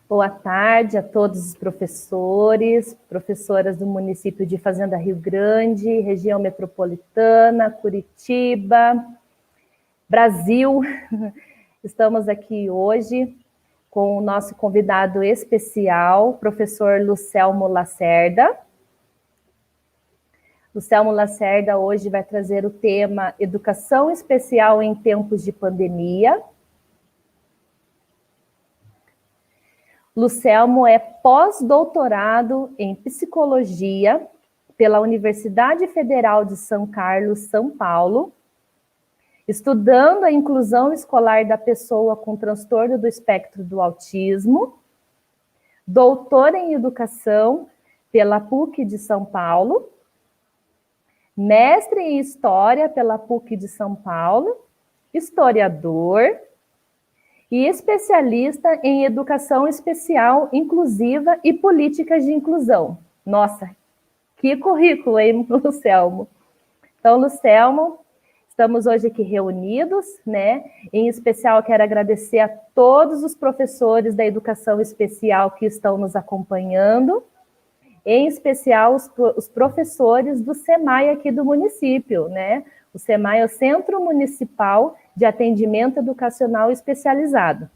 Boa tarde a todos os professores, professoras do município de Fazenda Rio Grande, região metropolitana, Curitiba, Brasil. Estamos aqui hoje com o nosso convidado especial, professor Lucelmo Lacerda. Lucelmo Lacerda hoje vai trazer o tema Educação Especial em Tempos de Pandemia. Lucelmo é pós-doutorado em Psicologia pela Universidade Federal de São Carlos, São Paulo, estudando a inclusão escolar da pessoa com transtorno do espectro do autismo, doutor em Educação pela PUC de São Paulo, mestre em História pela PUC de São Paulo, historiador e especialista em Educação Especial Inclusiva e Políticas de Inclusão. Nossa, que currículo, hein, Lucelmo? Então, Lucelmo, estamos hoje aqui reunidos, né? Em especial, quero agradecer a todos os professores da Educação Especial que estão nos acompanhando, em especial os professores do SEMAI aqui do município, né? O SEMAI é o Centro Municipal de Atendimento Educacional Especializado.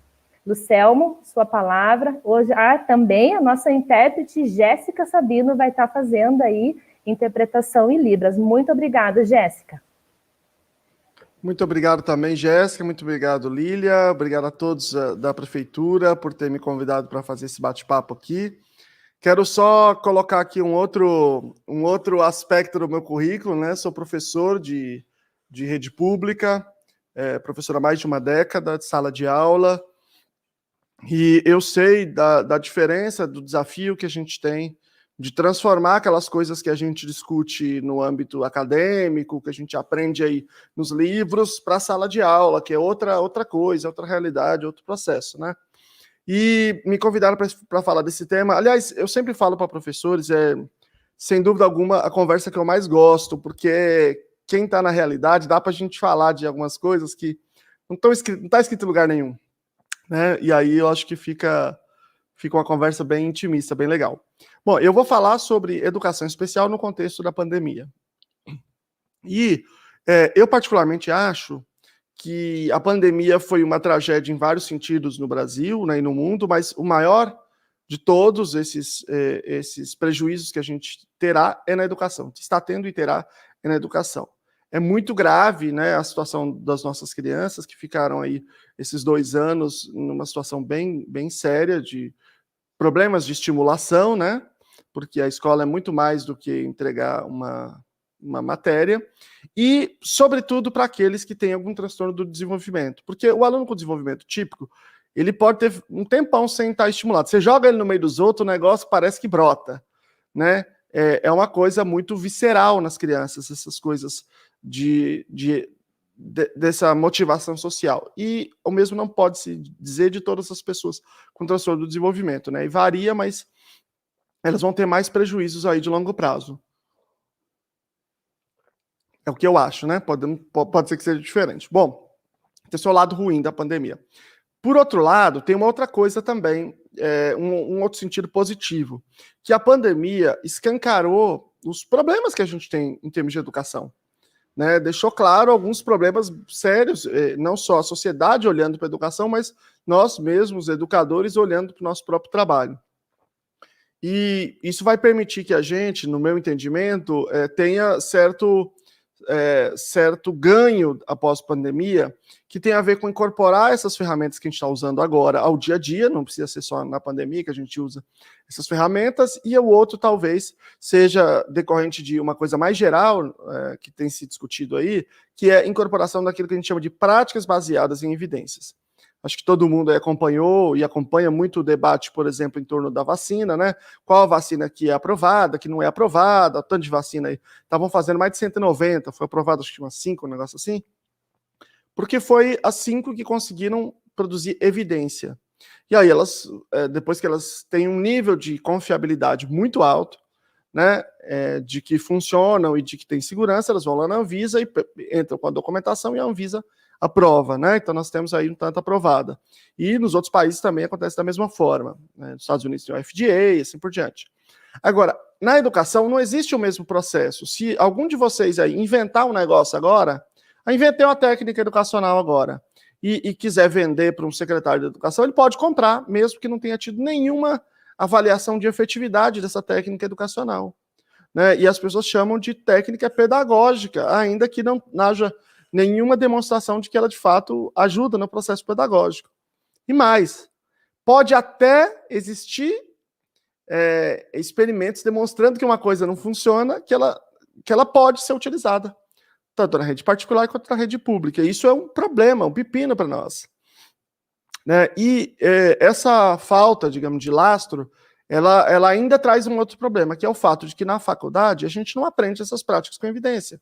Lucelmo, sua palavra. Hoje também a nossa intérprete Jéssica Sabino vai estar fazendo aí interpretação em Libras. Muito obrigada, Jéssica. Muito obrigado também, Jéssica. Muito obrigado, Lília. Obrigado a todos da Prefeitura por ter me convidado para fazer esse bate-papo aqui. Quero só colocar aqui um outro aspecto do meu currículo, né? Sou professor de rede pública, professor há mais de uma década de sala de aula, e eu sei da diferença, do desafio que a gente tem de transformar aquelas coisas que a gente discute no âmbito acadêmico, que a gente aprende aí nos livros, para a sala de aula, que é outra coisa, outra realidade, outro processo, né? E me convidaram para falar desse tema. Aliás, eu sempre falo para professores, sem dúvida alguma, a conversa que eu mais gosto, porque quem está na realidade, dá para a gente falar de algumas coisas que não está escrito em lugar nenhum, né? E aí eu acho que fica uma conversa bem intimista, bem legal. Bom, eu vou falar sobre educação especial no contexto da pandemia. E eu particularmente acho que a pandemia foi uma tragédia em vários sentidos no Brasil, né, e no mundo, mas o maior de todos esses prejuízos que a gente terá é na educação, está tendo e terá é na educação. É muito grave, né, a situação das nossas crianças, que ficaram aí esses 2 anos numa situação bem, bem séria de problemas de estimulação, né, porque a escola é muito mais do que entregar uma matéria, e, sobretudo, para aqueles que têm algum transtorno do desenvolvimento. Porque o aluno com desenvolvimento típico, ele pode ter um tempão sem estar estimulado. Você joga ele no meio dos outros, o negócio parece que brota, né? É uma coisa muito visceral nas crianças, essas coisas dessa motivação social. E o mesmo não pode se dizer de todas as pessoas com transtorno do desenvolvimento, né? E varia, mas elas vão ter mais prejuízos aí de longo prazo. É o que eu acho, né? Pode ser que seja diferente. Bom, tem o seu lado ruim da pandemia. Por outro lado, tem uma outra coisa também, um outro sentido positivo, que a pandemia escancarou os problemas que a gente tem em termos de educação, né? Deixou claro alguns problemas sérios, não só a sociedade olhando para a educação, mas nós mesmos, educadores, olhando para o nosso próprio trabalho. E isso vai permitir que a gente, no meu entendimento, tenha certo ganho após a pandemia, que tem a ver com incorporar essas ferramentas que a gente está usando agora ao dia a dia, não precisa ser só na pandemia que a gente usa essas ferramentas, e o outro talvez seja decorrente de uma coisa mais geral, que tem se discutido aí, que é a incorporação daquilo que a gente chama de práticas baseadas em evidências. Acho que todo mundo acompanhou e acompanha muito o debate, por exemplo, em torno da vacina, né? Qual a vacina que é aprovada, que não é aprovada, tanto de vacina aí. Estavam fazendo mais de 190, foi aprovado acho que umas 5, um negócio assim. Porque foi as 5 que conseguiram produzir evidência. E aí elas, depois que elas têm um nível de confiabilidade muito alto, né, de que funcionam e de que tem segurança, elas vão lá na Anvisa e entram com a documentação e a Anvisa a prova, né? Então nós temos aí um tanto aprovada. E nos outros países também acontece da mesma forma, né? Nos Estados Unidos tem o FDA e assim por diante. Agora, na educação não existe o mesmo processo. Se algum de vocês aí inventar um negócio agora, inventei uma técnica educacional agora, e quiser vender para um secretário de educação, ele pode comprar, mesmo que não tenha tido nenhuma avaliação de efetividade dessa técnica educacional, né? E as pessoas chamam de técnica pedagógica, ainda que não haja nenhuma demonstração de que ela, de fato, ajuda no processo pedagógico. E mais, pode até existir experimentos demonstrando que uma coisa não funciona, que ela pode ser utilizada, tanto na rede particular quanto na rede pública. Isso é um problema, um pepino para nós, né? E essa falta, digamos, de lastro, ela ainda traz um outro problema, que é o fato de que na faculdade a gente não aprende essas práticas com evidência,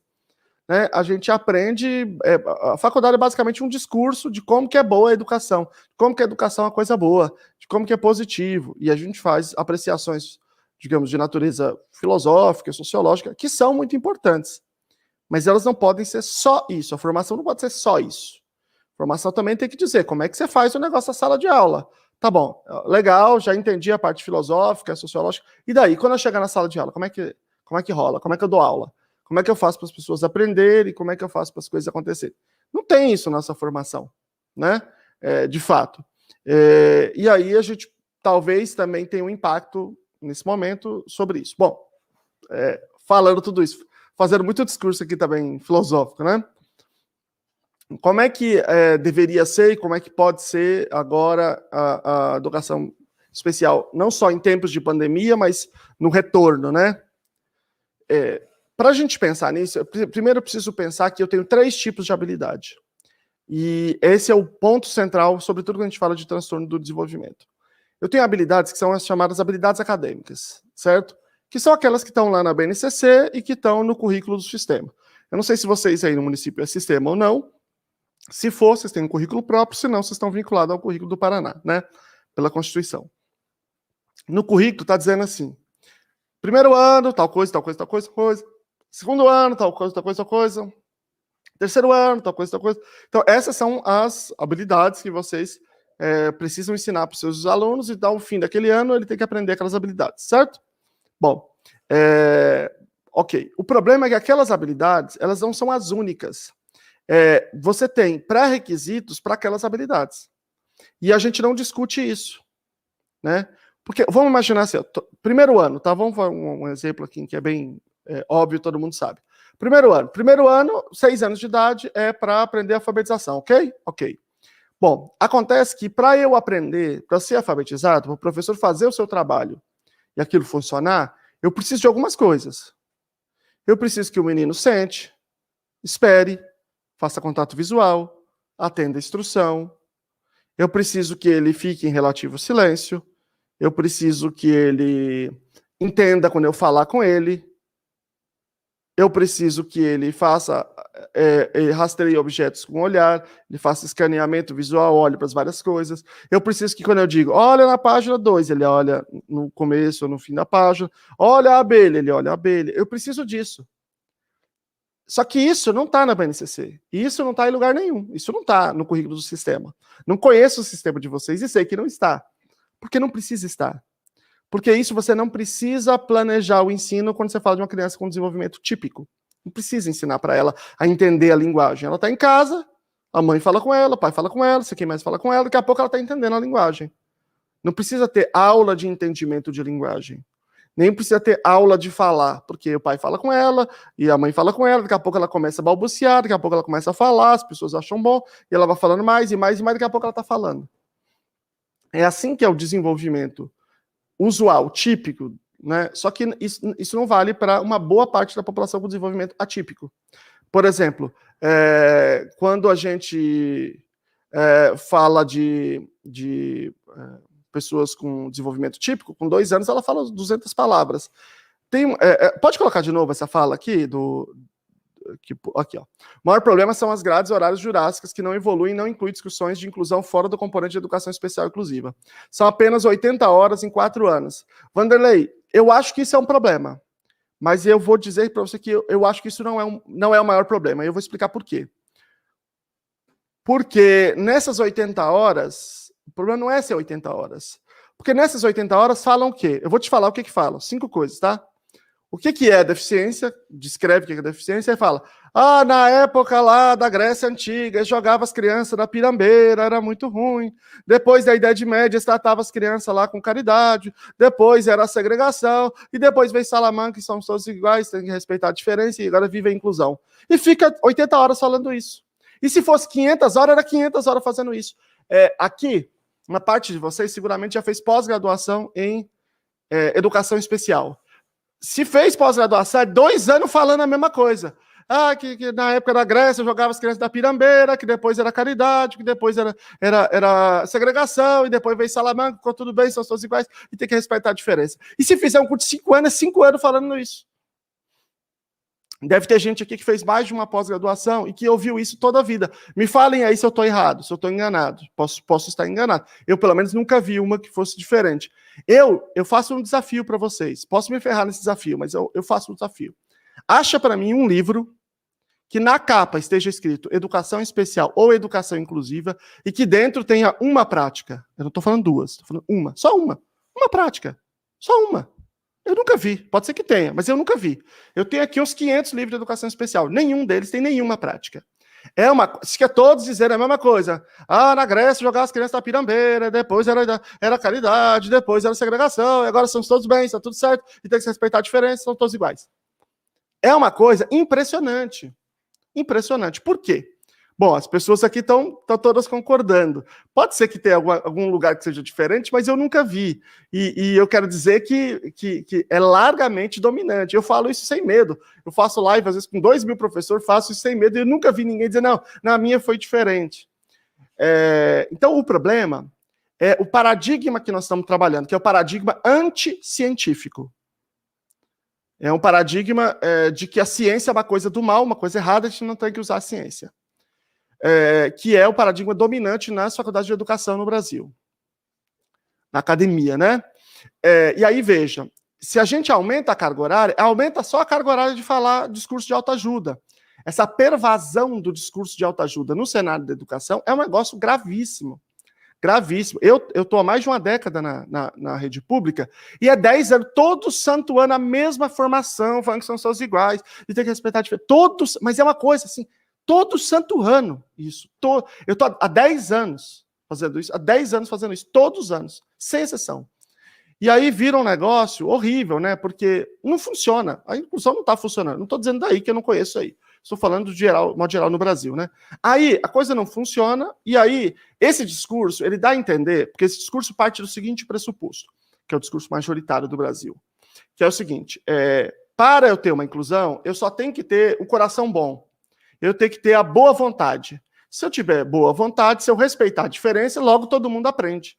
né? A gente aprende... a faculdade é basicamente um discurso de como que é boa a educação, como que a educação é uma coisa boa, de como que é positivo, e a gente faz apreciações, digamos, de natureza filosófica, sociológica, que são muito importantes. Mas elas não podem ser só isso. A formação não pode ser só isso. A formação também tem que dizer como é que você faz o negócio da sala de aula. Tá bom, legal, já entendi a parte filosófica, sociológica. E daí, quando eu chegar na sala de aula, como é que rola? Como é que eu dou aula? Como é que eu faço para as pessoas aprenderem? Como é que eu faço para as coisas acontecerem? Não tem isso na nossa formação, né? De fato. E aí a gente talvez também tenha um impacto nesse momento sobre isso. Bom, falando tudo isso, fazendo muito discurso aqui também filosófico, né? Como é que deveria ser e como é que pode ser agora a educação especial, não só em tempos de pandemia, mas no retorno, né? Para a gente pensar nisso, primeiro eu preciso pensar que eu tenho 3 tipos de habilidade. E esse é o ponto central, sobretudo quando a gente fala de transtorno do desenvolvimento. Eu tenho habilidades que são as chamadas habilidades acadêmicas, certo? Que são aquelas que estão lá na BNCC e que estão no currículo do sistema. Eu não sei se vocês aí no município é sistema ou não. Se for, vocês têm um currículo próprio, se não, vocês estão vinculados ao currículo do Paraná, né? Pela Constituição. No currículo está dizendo assim: primeiro ano, tal coisa, tal coisa, tal coisa, tal coisa. Segundo ano, tal coisa, tal coisa, tal coisa. Terceiro ano, tal coisa, tal coisa. Então, essas são as habilidades que vocês precisam ensinar para os seus alunos, e ao fim daquele ano ele tem que aprender aquelas habilidades, certo? Bom, ok. O problema é que aquelas habilidades, elas não são as únicas. Você tem pré-requisitos para aquelas habilidades. E a gente não discute isso, né? Porque, vamos imaginar assim, primeiro ano, tá? Vamos fazer um exemplo aqui que é bem óbvio, todo mundo sabe. Primeiro ano, 6 anos de idade, é para aprender alfabetização, ok? Ok. Bom, acontece que para eu aprender, para ser alfabetizado, para o professor fazer o seu trabalho e aquilo funcionar, eu preciso de algumas coisas. Eu preciso que o menino sente, espere, faça contato visual, atenda a instrução. Eu preciso que ele fique em relativo silêncio. Eu preciso que ele entenda quando eu falar com ele. Eu preciso que ele faça, rastreie objetos com o olhar, ele faça escaneamento visual, olhe para as várias coisas. Eu preciso que quando eu digo, olha na página 2, ele olha no começo ou no fim da página. Olha a abelha, ele olha a abelha. Eu preciso disso. Só que isso não está na BNCC. Isso não está em lugar nenhum. Isso não está no currículo do sistema. Não conheço o sistema de vocês e sei que não está. Porque não precisa estar. Porque isso você não precisa planejar o ensino quando você fala de uma criança com desenvolvimento típico. Não precisa ensinar para ela a entender a linguagem. Ela está em casa, a mãe fala com ela, o pai fala com ela, sei quem mais fala com ela, daqui a pouco ela está entendendo a linguagem. Não precisa ter aula de entendimento de linguagem. Nem precisa ter aula de falar, porque o pai fala com ela, e a mãe fala com ela, daqui a pouco ela começa a balbuciar, daqui a pouco ela começa a falar, as pessoas acham bom, e ela vai falando mais e mais e mais, daqui a pouco ela está falando. É assim que é o desenvolvimento usual, típico, né? Só que isso não vale para uma boa parte da população com desenvolvimento atípico. Por exemplo, quando a gente fala de pessoas com desenvolvimento típico, com 2 anos ela fala 200 palavras. Pode colocar de novo essa fala aqui? Aqui, ó. O maior problema são as grades horárias jurássicas que não evoluem e não incluem discussões de inclusão fora do componente de educação especial inclusiva. São apenas 80 horas em 4 anos. Vanderlei, eu acho que isso é um problema, mas eu vou dizer para você que eu acho que isso não é o maior problema, e eu vou explicar por quê. Porque nessas 80 horas, o problema não é ser 80 horas. Porque nessas 80 horas falam o quê? Eu vou te falar o que falam. 5 coisas, tá? O que é deficiência? Descreve o que é deficiência e fala: na época lá da Grécia Antiga, jogava as crianças na pirambeira, era muito ruim. Depois da Idade Média, tratava as crianças lá com caridade. Depois era a segregação. E depois veio Salamanca, que são todos iguais, tem que respeitar a diferença, e agora vive a inclusão. E fica 80 horas falando isso. E se fosse 500 horas, era 500 horas fazendo isso. Aqui, uma parte de vocês seguramente já fez pós-graduação em educação especial. Se fez pós-graduação, é 2 anos falando a mesma coisa. Que na época da Grécia jogava as crianças da pirambeira, que depois era caridade, que depois era segregação, e depois veio Salamanca, ficou tudo bem, são todos iguais, e tem que respeitar a diferença. E se fizer um curso de 5 anos, é 5 anos falando isso. Deve ter gente aqui que fez mais de uma pós-graduação e que ouviu isso toda a vida. Me falem aí se eu estou errado, se eu estou enganado. Posso estar enganado. Eu, pelo menos, nunca vi uma que fosse diferente. Eu faço um desafio para vocês. Posso me ferrar nesse desafio, mas eu faço um desafio. Acha para mim um livro que na capa esteja escrito Educação Especial ou Educação Inclusiva e que dentro tenha uma prática. Eu não estou falando 2, estou falando uma. Só uma. Uma prática. Só uma. Eu nunca vi, pode ser que tenha, mas eu nunca vi. Eu tenho aqui uns 500 livros de educação especial, nenhum deles tem nenhuma prática. Se quer todos dizerem a mesma coisa. Na Grécia jogava as crianças da pirambeira, depois era caridade, depois era segregação, e agora são todos bem, está tudo certo, e tem que se respeitar a diferença, são todos iguais. É uma coisa impressionante. Impressionante. Por quê? Bom, as pessoas aqui estão todas concordando. Pode ser que tenha algum lugar que seja diferente, mas eu nunca vi. E eu quero dizer que é largamente dominante. Eu falo isso sem medo. Eu faço live, às vezes, com 2.000 professores, faço isso sem medo, e eu nunca vi ninguém dizer, não, na minha foi diferente. Então, o problema é o paradigma que nós estamos trabalhando, que é o paradigma anticientífico. É um paradigma de que a ciência é uma coisa do mal, uma coisa errada, a gente não tem que usar a ciência. Que é o paradigma dominante nas faculdades de educação no Brasil. Na academia, né? E aí, veja, se a gente aumenta a carga horária, aumenta só a carga horária de falar discurso de autoajuda. Essa pervasão do discurso de autoajuda no cenário da educação é um negócio gravíssimo. Gravíssimo. Eu estou há mais de uma década na rede pública e há 10 anos, todo santo ano, a mesma formação, falando que são todos iguais, e tem que respeitar a diferença. Mas é uma coisa assim, todo santo ano, isso. Eu estou há 10 anos fazendo isso, todos os anos, sem exceção. E aí vira um negócio horrível, né? Porque não funciona. A inclusão não está funcionando. Não estou dizendo daí que eu não conheço aí. Estou falando de modo geral no Brasil, né? Aí a coisa não funciona, e aí esse discurso, ele dá a entender, porque esse discurso parte do seguinte pressuposto, que é o discurso majoritário do Brasil, que é o seguinte, para eu ter uma inclusão, eu só tenho que ter o coração bom, eu tenho que ter a boa vontade. Se eu tiver boa vontade, se eu respeitar a diferença, logo todo mundo aprende,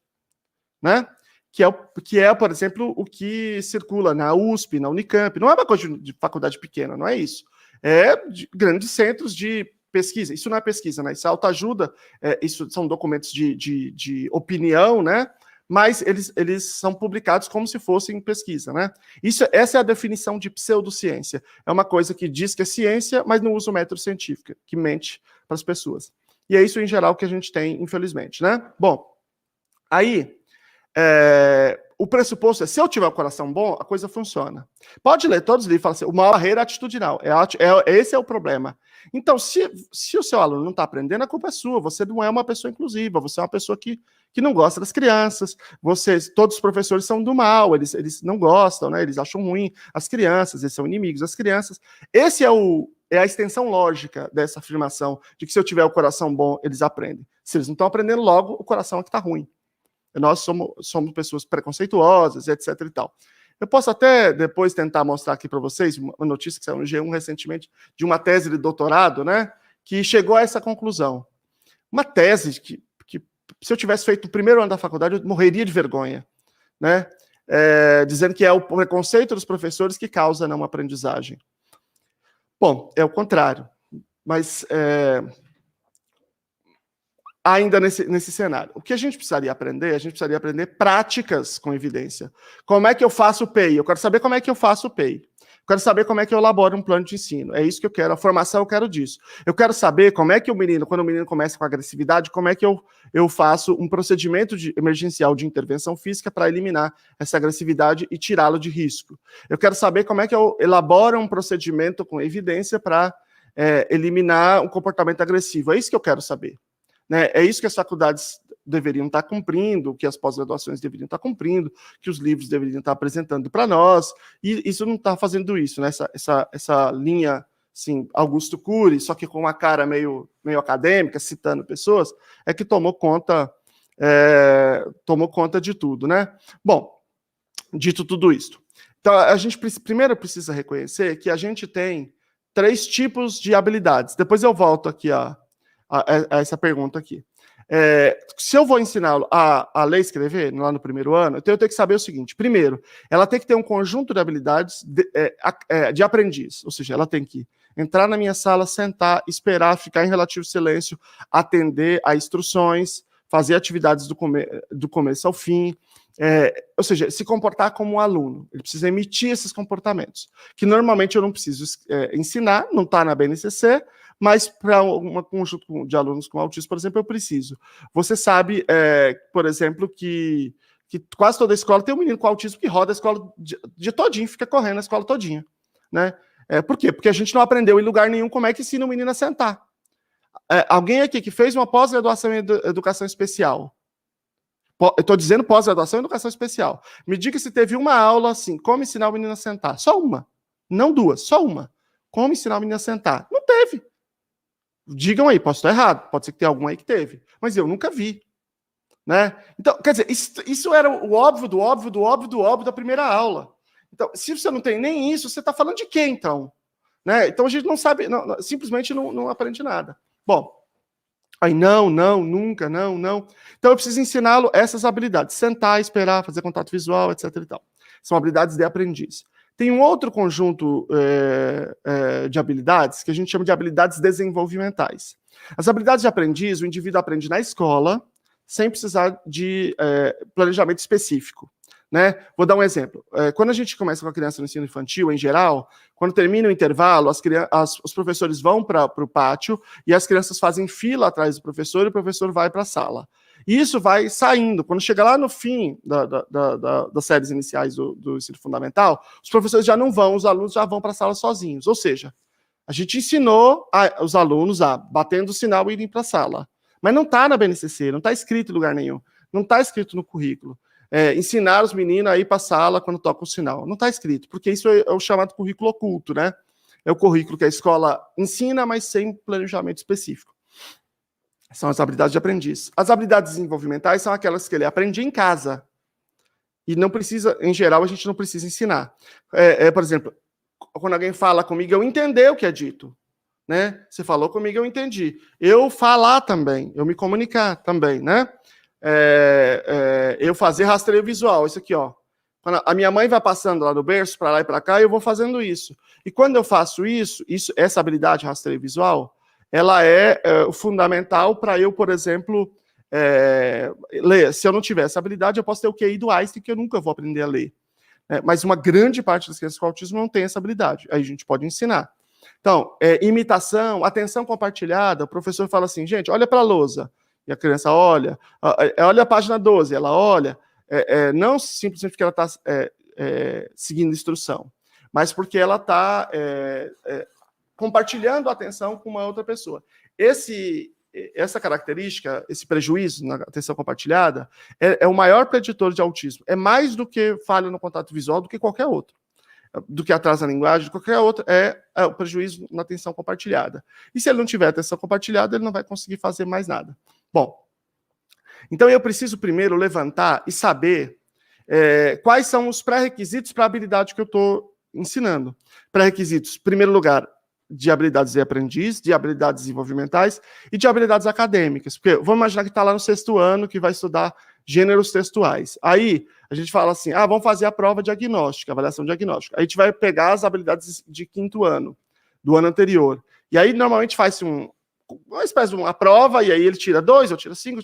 né? Que é, por exemplo, o que circula na USP, na Unicamp, não é uma coisa de faculdade pequena, não é isso. É de grandes centros de pesquisa. Isso não é pesquisa, né? Isso é autoajuda, isso são documentos de opinião, né? Mas eles são publicados como se fossem pesquisa, né? Essa é a definição de pseudociência. É uma coisa que diz que é ciência, mas não usa o método científico, que mente para as pessoas. E é isso, em geral, que a gente tem, infelizmente, né? Bom, aí... o pressuposto é, se eu tiver o coração bom, a coisa funciona. Pode ler todos os livros e falar assim, uma barreira atitudinal. Esse é o problema. Então, se o seu aluno não está aprendendo, a culpa é sua. Você não é uma pessoa inclusiva, você é uma pessoa que não gosta das crianças, todos os professores são do mal, eles não gostam, né? Eles acham ruim as crianças, eles são inimigos das crianças. Esse é a extensão lógica dessa afirmação, de que se eu tiver o coração bom, eles aprendem. Se eles não estão aprendendo, logo o coração é que está ruim. Nós somos pessoas preconceituosas, etc. e tal. Eu posso até depois tentar mostrar aqui para vocês uma notícia que saiu no G1 recentemente de uma tese de doutorado, né, que chegou a essa conclusão. Uma tese que se eu tivesse feito o primeiro ano da faculdade, eu morreria de vergonha, né, dizendo que é o preconceito dos professores que causa não aprendizagem. Bom, é o contrário, mas... ainda nesse cenário. O que a gente precisaria aprender? A gente precisaria aprender práticas com evidência. Como é que eu faço o PEI? Eu quero saber como é que eu faço o PEI. Eu quero saber como é que eu elaboro um plano de ensino. É isso que eu quero. A formação eu quero disso. Eu quero saber como é que o menino, quando o menino começa com agressividade, como é que eu faço um procedimento emergencial de intervenção física para eliminar essa agressividade e tirá-lo de risco. Eu quero saber como é que eu elaboro um procedimento com evidência para eliminar um comportamento agressivo. É isso que eu quero saber. Né? É isso que as faculdades deveriam estar cumprindo, que as pós-graduações deveriam estar cumprindo, que os livros deveriam estar apresentando para nós, e isso não está fazendo isso, né? Essa linha, assim, Augusto Cury, só que com uma cara meio acadêmica, citando pessoas, é que tomou conta de tudo, né? Bom, dito tudo isso, então a gente primeiro precisa reconhecer que a gente tem 3 tipos de habilidades. Depois eu volto aqui a essa pergunta aqui. Se eu vou ensiná-lo a ler e escrever lá no primeiro ano, então eu tenho que saber o seguinte: primeiro, ela tem que ter um conjunto de habilidades de aprendiz, ou seja, ela tem que entrar na minha sala, sentar, esperar, ficar em relativo silêncio, atender a instruções, fazer atividades do começo ao fim, ou seja, se comportar como um aluno. Ele precisa emitir esses comportamentos, que normalmente eu não preciso ensinar, não está na BNCC, mas para um conjunto de alunos com autismo, por exemplo, eu preciso. Você sabe, por exemplo, que quase toda escola tem um menino com autismo que roda a escola de todinho, fica correndo a escola todinha, né? Por quê? Porque a gente não aprendeu em lugar nenhum como é que ensina o menino a sentar. Alguém aqui que fez uma pós-graduação em educação especial, eu estou dizendo pós-graduação em educação especial, me diga se teve uma aula assim, como ensinar o menino a sentar. Só uma, não 2, só uma. Como ensinar o menino a sentar? Não teve. Digam aí, posso estar errado, pode ser que tenha algum aí que teve, mas eu nunca vi, né? Então, quer dizer, isso era o óbvio do óbvio do óbvio do óbvio da primeira aula. Então, se você não tem nem isso, você está falando de quê, então? Né? Então, a gente não sabe, simplesmente não aprende nada. Bom, aí nunca, não. Então, eu preciso ensiná-lo essas habilidades, sentar, esperar, fazer contato visual, etc. e tal. São habilidades de aprendiz. Tem um outro conjunto de habilidades que a gente chama de habilidades desenvolvimentais. As habilidades de aprendiz, o indivíduo aprende na escola, sem precisar de planejamento específico. Né? Vou dar um exemplo. Quando a gente começa com a criança no ensino infantil, em geral, quando termina o intervalo, os professores vão para o pátio e as crianças fazem fila atrás do professor e o professor vai para a sala. E isso vai saindo. Quando chega lá no fim das séries iniciais do ensino fundamental, os professores já não vão, os alunos já vão para a sala sozinhos. Ou seja, a gente ensinou os alunos a, batendo o sinal, irem para a sala. Mas não está na BNCC, não está escrito em lugar nenhum. Não está escrito no currículo. Ensinar os meninos a ir para a sala quando toca o sinal. Não está escrito, porque isso é o chamado currículo oculto, né? É o currículo que a escola ensina, mas sem planejamento específico. São as habilidades de aprendiz. As habilidades desenvolvimentais são aquelas que ele aprende em casa. E não precisa, em geral, a gente não precisa ensinar. Por exemplo, quando alguém fala comigo, eu entender o que é dito. Né? Você falou comigo, eu entendi. Eu falar também, eu me comunicar também, né? Eu fazer rastreio visual, isso aqui, ó. Quando a minha mãe vai passando lá no berço, para lá e para cá, eu vou fazendo isso. E quando eu faço isso, essa habilidade de rastreio visual, ela é fundamental para eu, por exemplo, ler. Se eu não tiver essa habilidade, eu posso ter o QI do Einstein, que eu nunca vou aprender a ler. Mas uma grande parte das crianças com autismo não tem essa habilidade. Aí a gente pode ensinar. Então, imitação, atenção compartilhada, o professor fala assim, gente, olha para a lousa. E a criança olha a página 12, ela olha, não simplesmente porque ela está seguindo instrução, mas porque ela está compartilhando a atenção com uma outra pessoa. Essa característica, esse prejuízo na atenção compartilhada, é o maior preditor de autismo. É mais do que falha no contato visual do que qualquer outro. Do que atrasa a linguagem, de qualquer outro, é o prejuízo na atenção compartilhada. E se ele não tiver atenção compartilhada, ele não vai conseguir fazer mais nada. Bom, então eu preciso primeiro levantar e saber quais são os pré-requisitos para a habilidade que eu estou ensinando. Pré-requisitos, em primeiro lugar, de habilidades de aprendiz, de habilidades desenvolvimentais e de habilidades acadêmicas. Porque vamos imaginar que está lá no 6º ano, que vai estudar gêneros textuais. Aí a gente fala assim, vamos fazer a prova diagnóstica, avaliação diagnóstica. Aí a gente vai pegar as habilidades de 5º ano, do ano anterior. E aí normalmente faz-se uma espécie de uma prova, e aí ele tira 2 ou tira 5,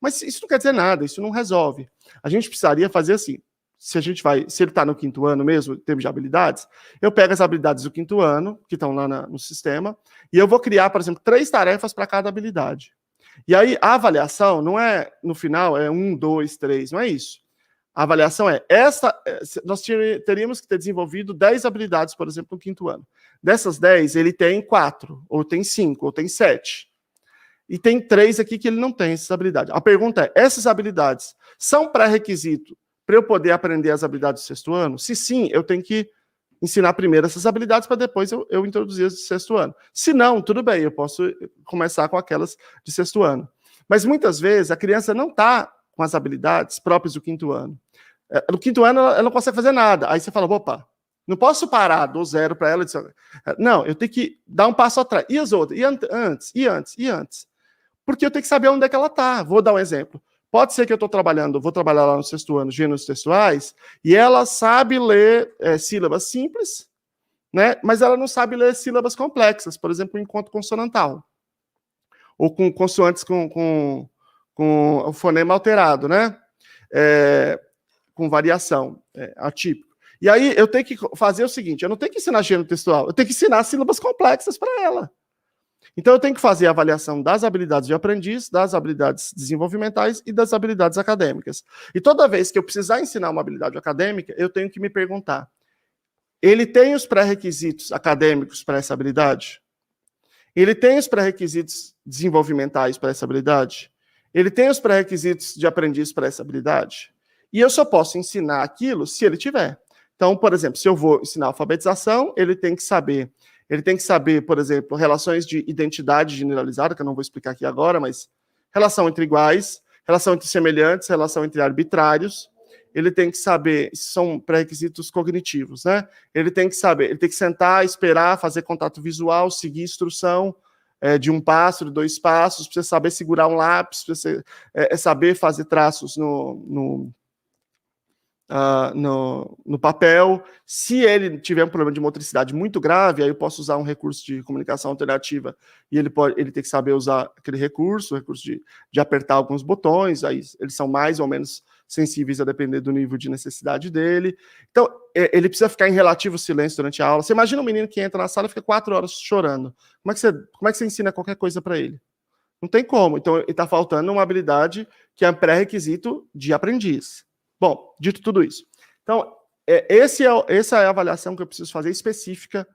mas isso não quer dizer nada, isso não resolve. A gente precisaria fazer assim, se ele está no 5º ano mesmo, em termos de habilidades, eu pego as habilidades do 5º ano, que estão lá no sistema, e eu vou criar, por exemplo, 3 tarefas para cada habilidade. E aí a avaliação não é, no final, é 1, 2, 3, não é isso. A avaliação é, nós teríamos que ter desenvolvido 10 habilidades, por exemplo, no 5º ano. Dessas 10, ele tem 4, ou tem 5, ou tem 7. E tem 3 aqui que ele não tem essas habilidades. A pergunta é, essas habilidades são pré-requisito para eu poder aprender as habilidades do 6º ano? Se sim, eu tenho que ensinar primeiro essas habilidades para depois eu introduzir as do 6º ano. Se não, tudo bem, eu posso começar com aquelas de 6º ano. Mas muitas vezes a criança não está com as habilidades próprias do 5º ano. No 5º ano ela não consegue fazer nada. Aí você fala, opa, não posso parar, dou 0 para ela. Não, eu tenho que dar um passo atrás. E as outras? E antes? Porque eu tenho que saber onde é que ela está. Vou dar um exemplo. Pode ser que eu vou trabalhar lá no 6º ano, gêneros textuais, e ela sabe ler sílabas simples, né? Mas ela não sabe ler sílabas complexas, por exemplo, em encontro consonantal. Ou com consoantes com o fonema alterado, né? Com variação, atípico. E aí eu tenho que fazer o seguinte, eu não tenho que ensinar gênero textual, eu tenho que ensinar sílabas complexas para ela. Então eu tenho que fazer a avaliação das habilidades de aprendiz, das habilidades desenvolvimentais e das habilidades acadêmicas. E toda vez que eu precisar ensinar uma habilidade acadêmica, eu tenho que me perguntar, ele tem os pré-requisitos acadêmicos para essa habilidade? Ele tem os pré-requisitos desenvolvimentais para essa habilidade? Ele tem os pré-requisitos de aprendiz para essa habilidade? E eu só posso ensinar aquilo se ele tiver. Então, por exemplo, se eu vou ensinar alfabetização, ele tem que saber, por exemplo, relações de identidade generalizada, que eu não vou explicar aqui agora, mas relação entre iguais, relação entre semelhantes, relação entre arbitrários. Ele tem que saber, são pré-requisitos cognitivos, né? Ele tem que saber, ele tem que sentar, esperar, fazer contato visual, seguir instrução de um passo, de 2 passos, precisa saber segurar um lápis, precisa saber fazer traços no papel. Se ele tiver um problema de motricidade muito grave, aí eu posso usar um recurso de comunicação alternativa e ele tem que saber usar aquele recurso, o recurso de apertar alguns botões, aí eles são mais ou menos sensíveis a depender do nível de necessidade dele. Então, ele precisa ficar em relativo silêncio durante a aula. Você imagina um menino que entra na sala e fica 4 horas chorando. Como é que você ensina qualquer coisa para ele? Não tem como. Então, ele está faltando uma habilidade que é um pré-requisito de aprendiz. Bom, dito tudo isso. Então, essa é a avaliação que eu preciso fazer específica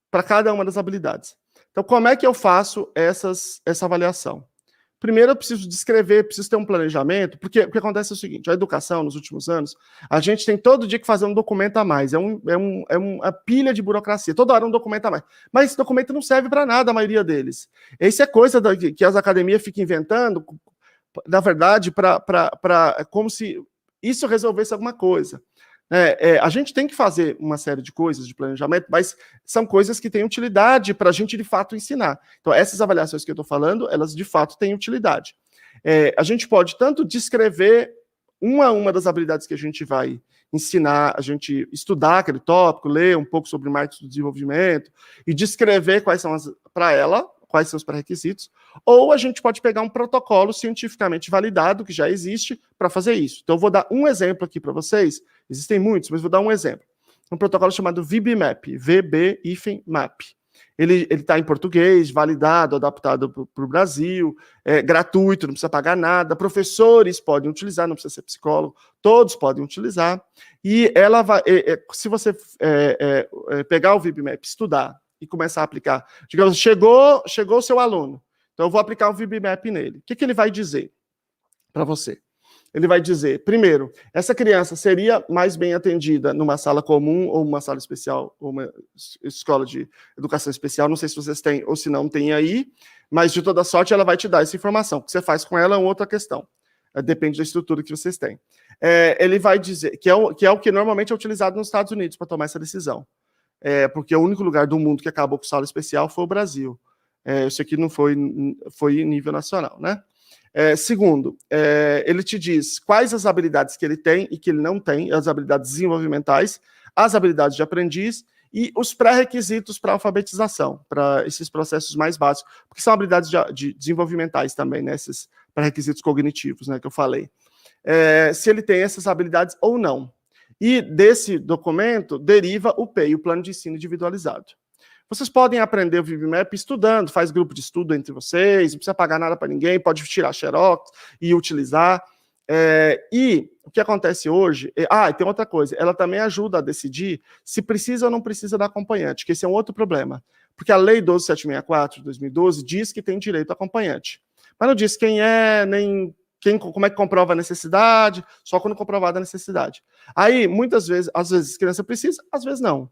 para cada uma das habilidades. Então, como é que eu faço essa avaliação? Primeiro, eu preciso descrever, preciso ter um planejamento, porque o que acontece é o seguinte, a educação, nos últimos anos, a gente tem todo dia que fazer um documento a mais, é uma pilha de burocracia, toda hora um documento a mais. Mas esse documento não serve para nada, a maioria deles. Isso é coisa que as academias ficam inventando, na verdade, como se isso resolvesse alguma coisa. A gente tem que fazer uma série de coisas de planejamento, mas são coisas que têm utilidade para a gente, de fato, ensinar. Então, essas avaliações que eu estou falando, elas, de fato, têm utilidade. A gente pode tanto descrever uma a uma das habilidades que a gente vai ensinar, a gente estudar aquele tópico, ler um pouco sobre marketing do desenvolvimento e descrever quais são para ela, quais são os pré-requisitos, ou a gente pode pegar um protocolo cientificamente validado, que já existe, para fazer isso. Então, eu vou dar um exemplo aqui para vocês, existem muitos, mas vou dar um exemplo. Um protocolo chamado VB-MAP, VB-MAP. Ele está em português, validado, adaptado para o Brasil, é gratuito, não precisa pagar nada, professores podem utilizar, não precisa ser psicólogo, todos podem utilizar, e ela vai, se você pegar o VB-MAP, estudar, e começar a aplicar. Digamos, chegou o seu aluno, então eu vou aplicar um VB-MAP nele. O que ele vai dizer para você? Ele vai dizer, primeiro, essa criança seria mais bem atendida numa sala comum ou uma sala especial, ou uma escola de educação especial, não sei se vocês têm ou se não tem aí, mas de toda sorte ela vai te dar essa informação. O que você faz com ela é outra questão. Depende da estrutura que vocês têm. Ele vai dizer, que é o que normalmente é utilizado nos Estados Unidos para tomar essa decisão. Porque o único lugar do mundo que acabou com sala especial foi o Brasil. Isso aqui não foi em nível nacional, né? Segundo, ele te diz quais as habilidades que ele tem e que ele não tem, as habilidades desenvolvimentais, as habilidades de aprendiz e os pré-requisitos para alfabetização, para esses processos mais básicos, porque são habilidades de desenvolvimentais também, né, esses pré-requisitos cognitivos, né, que eu falei. Se ele tem essas habilidades ou não. E desse documento deriva o PEI, o Plano de Ensino Individualizado. Vocês podem aprender o VibMap estudando, faz grupo de estudo entre vocês, não precisa pagar nada para ninguém, pode tirar xerox e utilizar. E o que acontece hoje... e tem outra coisa, ela também ajuda a decidir se precisa ou não precisa da acompanhante, que esse é um outro problema. Porque a Lei 12.764 de 2012 diz que tem direito a acompanhante. Mas não diz quem é, nem como é que comprova a necessidade, só quando comprovada a necessidade. Aí, muitas vezes, às vezes a criança precisa, às vezes não.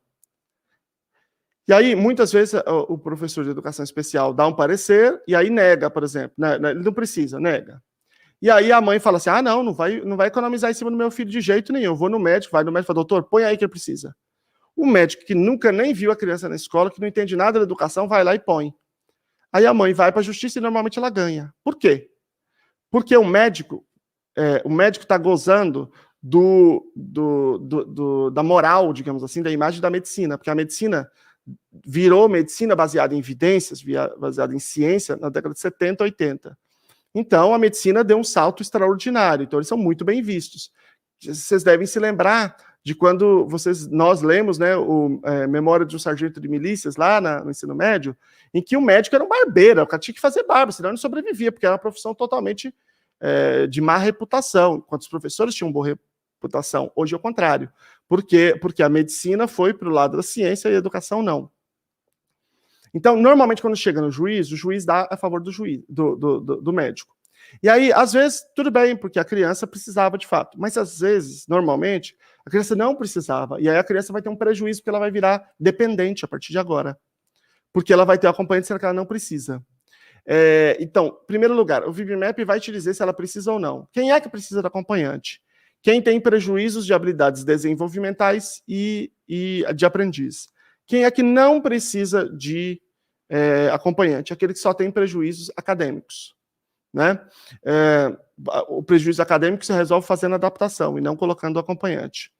E aí, muitas vezes, o professor de educação especial dá um parecer e aí nega, por exemplo. Né? Ele não precisa, nega. E aí a mãe fala assim, não vai economizar em cima do meu filho de jeito nenhum. Eu vou no médico, vai no médico e fala, doutor, põe aí que ele precisa. O médico que nunca nem viu a criança na escola, que não entende nada da educação, vai lá e põe. Aí a mãe vai para a justiça e normalmente ela ganha. Por quê? Porque o médico está gozando da moral, digamos assim, da imagem da medicina, porque a medicina virou medicina baseada em evidências, baseada em ciência, na década de 70, 80. Então, a medicina deu um salto extraordinário, então eles são muito bem vistos. Vocês devem se lembrar de quando nós lemos, né, Memória de um Sargento de Milícias, lá no ensino médio, em que o médico era um barbeiro, o cara tinha que fazer barba, senão ele não sobrevivia, porque era uma profissão totalmente de má reputação, enquanto os professores tinham boa reputação. Hoje é o contrário. Por quê? Porque a medicina foi para o lado da ciência e a educação não. Então, normalmente, quando chega no juiz, o juiz dá a favor do médico. E aí, às vezes, tudo bem, porque a criança precisava de fato, mas às vezes, normalmente, a criança não precisava, e aí a criança vai ter um prejuízo, porque ela vai virar dependente a partir de agora, porque ela vai ter acompanhante sendo que ela não precisa. Então, em primeiro lugar, o VibMap vai te dizer se ela precisa ou não. Quem é que precisa do acompanhante? Quem tem prejuízos de habilidades desenvolvimentais e de aprendiz. Quem é que não precisa de acompanhante? Aquele que só tem prejuízos acadêmicos. Né? O prejuízo acadêmico se resolve fazendo adaptação e não colocando o acompanhante.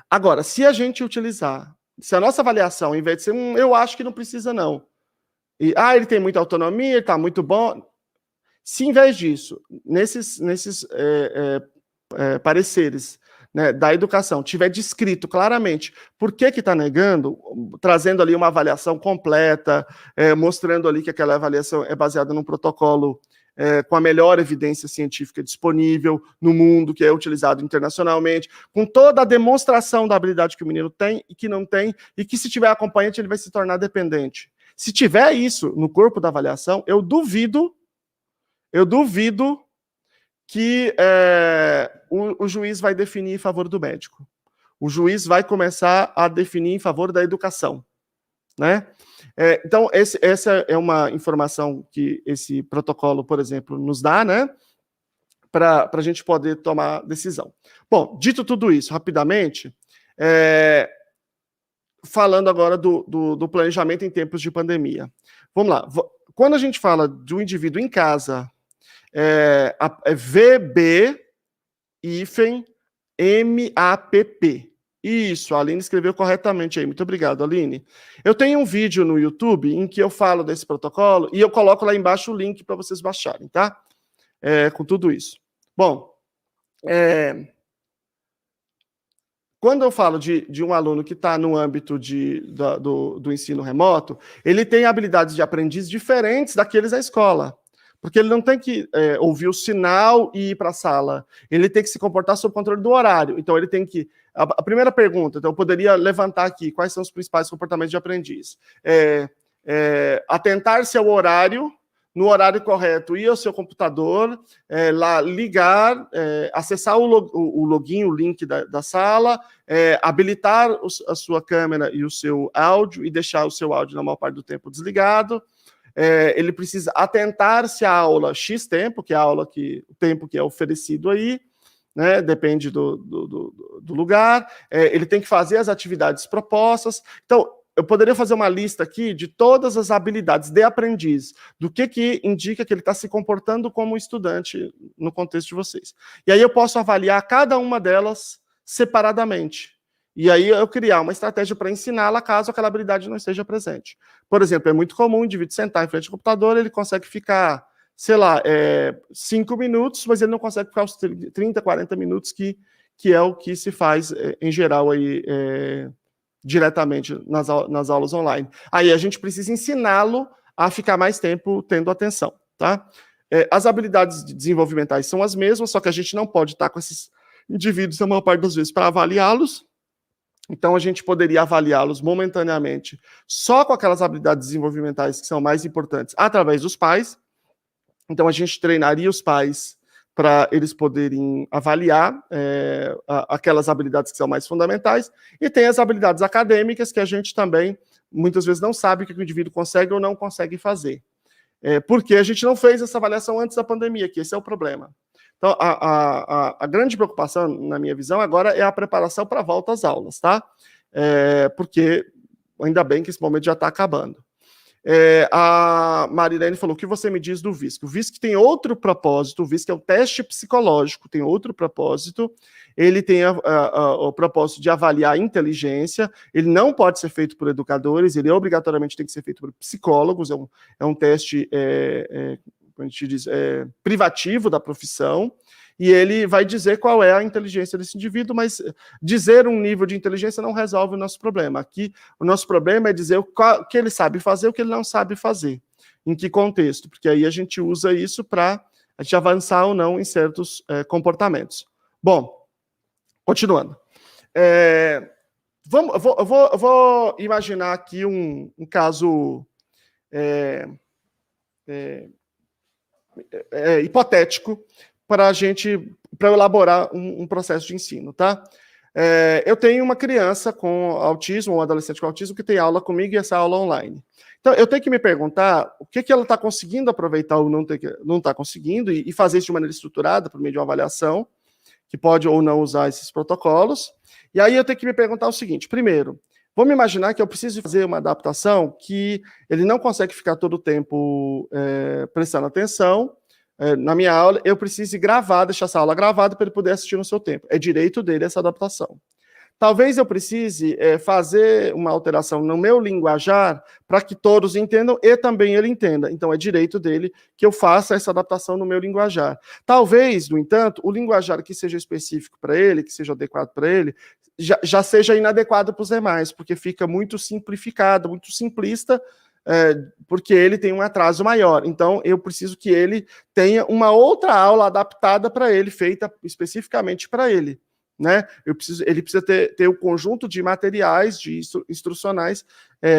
Agora, se a gente utilizar, se a nossa avaliação, ao invés de ser eu acho que não precisa não, e ele tem muita autonomia, ele está muito bom, se em vez disso, nesses pareceres, né, da educação, tiver descrito claramente por que está negando, trazendo ali uma avaliação completa, mostrando ali que aquela avaliação é baseada num protocolo com a melhor evidência científica disponível no mundo, que é utilizado internacionalmente, com toda a demonstração da habilidade que o menino tem e que não tem, e que se tiver acompanhante ele vai se tornar dependente. Se tiver isso no corpo da avaliação, eu duvido que o juiz vai definir em favor do médico. O juiz vai começar a definir em favor da educação. Né? Então, essa é uma informação que esse protocolo, por exemplo, nos dá, né? Para a gente poder tomar decisão. Bom, dito tudo isso, rapidamente, falando agora do planejamento em tempos de pandemia. Vamos lá. Quando a gente fala do indivíduo em casa, VB-MAPP. Isso, a Aline escreveu corretamente aí. Muito obrigado, Aline. Eu tenho um vídeo no YouTube em que eu falo desse protocolo e eu coloco lá embaixo o link para vocês baixarem, tá? Com tudo isso. Bom, quando eu falo de um aluno que está no âmbito do ensino remoto, ele tem habilidades de aprendiz diferentes daqueles da escola. Porque ele não tem que ouvir o sinal e ir para a sala. Ele tem que se comportar sob controle do horário. Então, ele tem que... A primeira pergunta, então, eu poderia levantar aqui quais são os principais comportamentos de aprendiz. Atentar-se ao horário, no horário correto, ir ao seu computador, lá ligar, acessar o login, o link da sala, habilitar a sua câmera e o seu áudio, e deixar o seu áudio, na maior parte do tempo, desligado. Ele precisa atentar-se à aula X tempo, que é a aula o tempo que é oferecido aí, né, depende do lugar, ele tem que fazer as atividades propostas. Então, eu poderia fazer uma lista aqui de todas as habilidades de aprendiz, do que indica que ele está se comportando como estudante no contexto de vocês. E aí eu posso avaliar cada uma delas separadamente. E aí eu criar uma estratégia para ensiná-la caso aquela habilidade não esteja presente. Por exemplo, é muito comum o indivíduo sentar em frente ao computador, ele consegue ficar, sei lá, 5 minutos, mas ele não consegue ficar os 30, 40 minutos que é o que se faz, em geral, aí, diretamente nas aulas online. Aí a gente precisa ensiná-lo a ficar mais tempo tendo atenção, tá? As habilidades desenvolvimentais são as mesmas, só que a gente não pode estar com esses indivíduos, a maior parte das vezes, para avaliá-los. Então, a gente poderia avaliá-los momentaneamente só com aquelas habilidades desenvolvimentais que são mais importantes através dos pais. Então, a gente treinaria os pais para eles poderem avaliar aquelas habilidades que são mais fundamentais, e tem as habilidades acadêmicas que a gente também, muitas vezes, não sabe o que o indivíduo consegue ou não consegue fazer. Porque a gente não fez essa avaliação antes da pandemia, que esse é o problema. Então, a grande preocupação, na minha visão, agora é a preparação para a volta às aulas, tá? Porque, ainda bem que esse momento já está acabando. A Marilene falou: o que você me diz do VISC? O VISC tem outro propósito, o VISC é um teste psicológico, tem outro propósito, ele tem o propósito de avaliar a inteligência, ele não pode ser feito por educadores, ele obrigatoriamente tem que ser feito por psicólogos, é um teste, como a gente diz, privativo da profissão, e ele vai dizer qual é a inteligência desse indivíduo, mas dizer um nível de inteligência não resolve o nosso problema. Aqui, o nosso problema é dizer o que ele sabe fazer e o que ele não sabe fazer. Em que contexto? Porque aí a gente usa isso para a gente avançar ou não em certos comportamentos. Bom, continuando. Eu vou imaginar aqui um caso hipotético para eu elaborar um processo de ensino, tá? Eu tenho uma criança com autismo, um adolescente com autismo, que tem aula comigo e essa aula online. Então, eu tenho que me perguntar o que ela está conseguindo aproveitar ou não está conseguindo, e fazer isso de maneira estruturada, por meio de uma avaliação, que pode ou não usar esses protocolos. E aí eu tenho que me perguntar o seguinte: primeiro, vamos imaginar que eu preciso fazer uma adaptação que ele não consegue ficar todo o tempo prestando atenção. Na minha aula, eu preciso gravar, deixar essa aula gravada para ele poder assistir no seu tempo. É direito dele essa adaptação. Talvez eu precise fazer uma alteração no meu linguajar para que todos entendam e também ele entenda. Então, é direito dele que eu faça essa adaptação no meu linguajar. Talvez, no entanto, o linguajar que seja específico para ele, que seja adequado para ele, já seja inadequado para os demais, porque fica muito simplificado, muito simplista, porque ele tem um atraso maior. Então, eu preciso que ele tenha uma outra aula adaptada para ele, feita especificamente para ele. Né? Ele precisa ter o conjunto de materiais, de instrucionais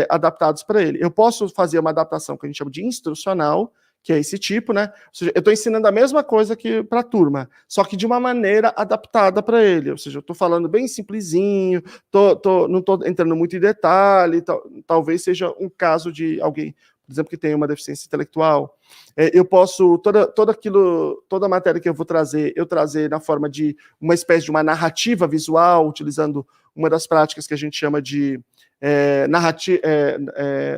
adaptados para ele. Eu posso fazer uma adaptação que a gente chama de instrucional, que é esse tipo, né? Ou seja, eu estou ensinando a mesma coisa que para a turma, só que de uma maneira adaptada para ele. Ou seja, eu estou falando bem simplesinho, não estou entrando muito em detalhe, talvez seja um caso de alguém, por exemplo, que tem uma deficiência intelectual. Eu posso, toda a matéria que eu vou trazer, eu trazer na forma de uma espécie de uma narrativa visual, utilizando uma das práticas que a gente chama de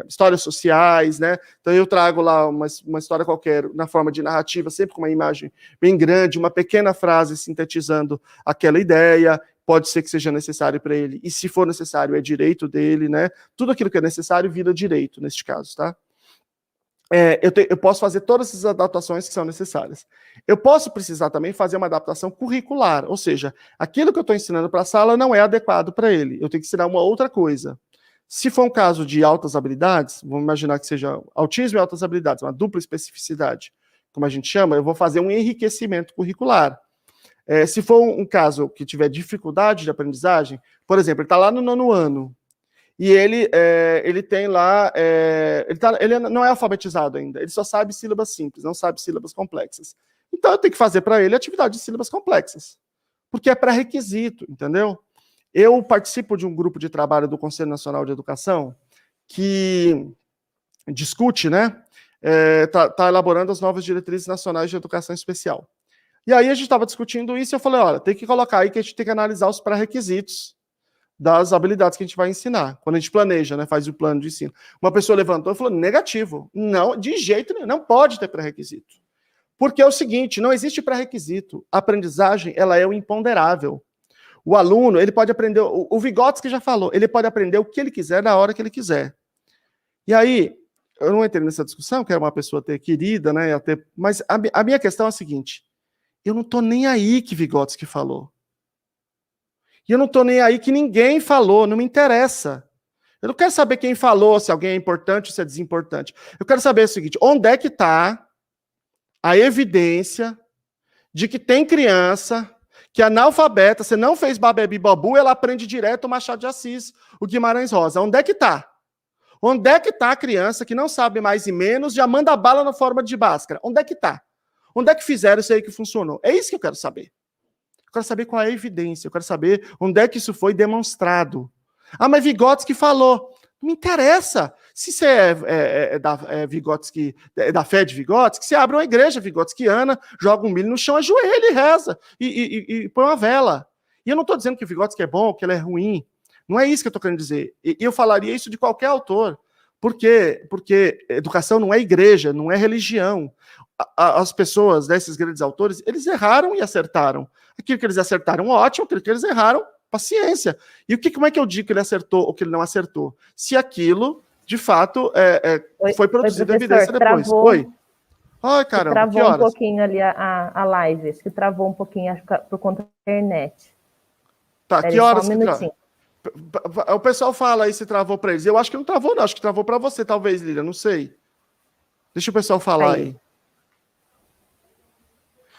histórias sociais, né? Então eu trago lá uma história qualquer na forma de narrativa, sempre com uma imagem bem grande, uma pequena frase sintetizando aquela ideia. Pode ser que seja necessário para ele, e se for necessário, é direito dele, né? Tudo aquilo que é necessário vira direito, neste caso, tá? Eu posso fazer todas essas adaptações que são necessárias. Eu posso precisar também fazer uma adaptação curricular, ou seja, aquilo que eu estou ensinando para a sala não é adequado para ele, eu tenho que ensinar uma outra coisa. Se for um caso de altas habilidades, vamos imaginar que seja autismo e altas habilidades, uma dupla especificidade, como a gente chama, eu vou fazer um enriquecimento curricular. Se for um caso que tiver dificuldade de aprendizagem, por exemplo, ele está lá no 9º ano, e ele tem lá, ele não é alfabetizado ainda, ele só sabe sílabas simples, não sabe sílabas complexas. Então eu tenho que fazer para ele atividade de sílabas complexas, porque é pré-requisito, entendeu? Eu participo de um grupo de trabalho do Conselho Nacional de Educação que discute, né, tá elaborando as novas diretrizes nacionais de educação especial. E aí a gente estava discutindo isso e eu falei, olha, tem que colocar aí que a gente tem que analisar os pré-requisitos das habilidades que a gente vai ensinar. Quando a gente planeja, né, faz o plano de ensino. Uma pessoa levantou e falou, negativo. Não, de jeito nenhum, não pode ter pré-requisito. Porque é o seguinte, não existe pré-requisito. A aprendizagem, ela é o imponderável. O aluno, ele pode aprender, o Vygotsky já falou, ele pode aprender o que ele quiser na hora que ele quiser. E aí, eu não entrei nessa discussão, que era uma pessoa até querida, né, mas a minha questão é a seguinte, eu não tô nem aí que Vygotsky falou. E eu não tô nem aí que ninguém falou, não me interessa. Eu não quero saber quem falou, se alguém é importante ou se é desimportante. Eu quero saber o seguinte, onde é que está a evidência de que tem criança que é analfabeta, você não fez Babebi Babu, ela aprende direto o Machado de Assis, o Guimarães Rosa. Onde é que está? Onde é que está a criança que não sabe mais e menos, já manda bala na forma de Bhaskara? Onde é que está? Onde é que fizeram isso aí que funcionou? É isso que eu quero saber. Eu quero saber qual é a evidência, eu quero saber onde é que isso foi demonstrado. Ah, mas Vygotsky falou. Não me interessa. Se você é da fé de Vygotsky, você abre uma igreja vigotskiana, joga um milho no chão, ajoelha e reza, e põe uma vela. E eu não estou dizendo que o Vygotsky é bom, que ele é ruim. Não é isso que eu estou querendo dizer. E eu falaria isso de qualquer autor. Por quê? Porque educação não é igreja, não é religião. As pessoas desses grandes autores, eles erraram e acertaram. Aquilo que eles acertaram, ótimo. Aquilo que eles erraram, paciência. E como é que eu digo que ele acertou ou que ele não acertou? Se aquilo, de fato, foi produzido em evidência depois. Travou, Oi. Ai, caramba, travou um pouquinho ali a live. Acho que travou um pouquinho, acho que por conta da internet. Tá, que horas que travou? O pessoal fala aí se travou para eles. Eu acho que não travou, não. Acho que travou para você, talvez, Lília. Não sei. Deixa o pessoal falar aí.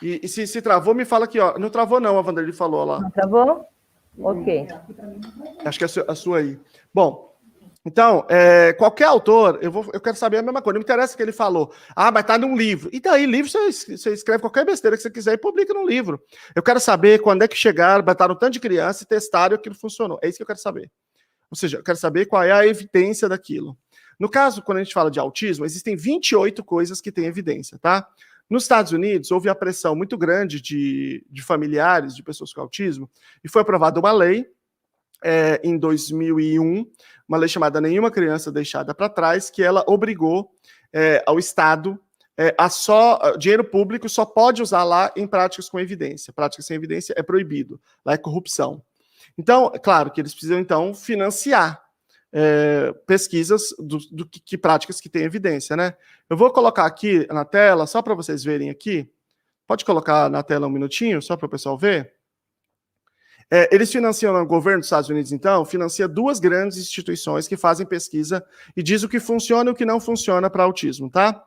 E se travou, me fala aqui, ó. Não travou, não, a Vanderlei falou lá. Não travou? Ok. Acho que é a sua aí. Bom, então, qualquer autor, eu quero saber a mesma coisa. Não me interessa o que ele falou. Ah, mas tá num livro. E daí, livro, você escreve qualquer besteira que você quiser e publica no livro. Eu quero saber quando é que chegaram, botaram um tanto de criança e testaram e aquilo funcionou. É isso que eu quero saber. Ou seja, eu quero saber qual é a evidência daquilo. No caso, quando a gente fala de autismo, existem 28 coisas que têm evidência, tá? Nos Estados Unidos, houve a pressão muito grande de familiares de pessoas com autismo e foi aprovada uma lei em 2001, uma lei chamada Nenhuma Criança Deixada para Trás, que ela obrigou ao Estado dinheiro público só pode usar lá em práticas com evidência. Práticas sem evidência é proibido, lá é corrupção. Então, é claro que eles precisam, então, financiar pesquisas que práticas que têm evidência, né? Eu vou colocar aqui na tela, só para vocês verem aqui. Pode colocar na tela um minutinho, só para o pessoal ver? Eles financiam, o governo dos Estados Unidos, então, financia 2 grandes instituições que fazem pesquisa e diz o que funciona e o que não funciona para autismo, tá?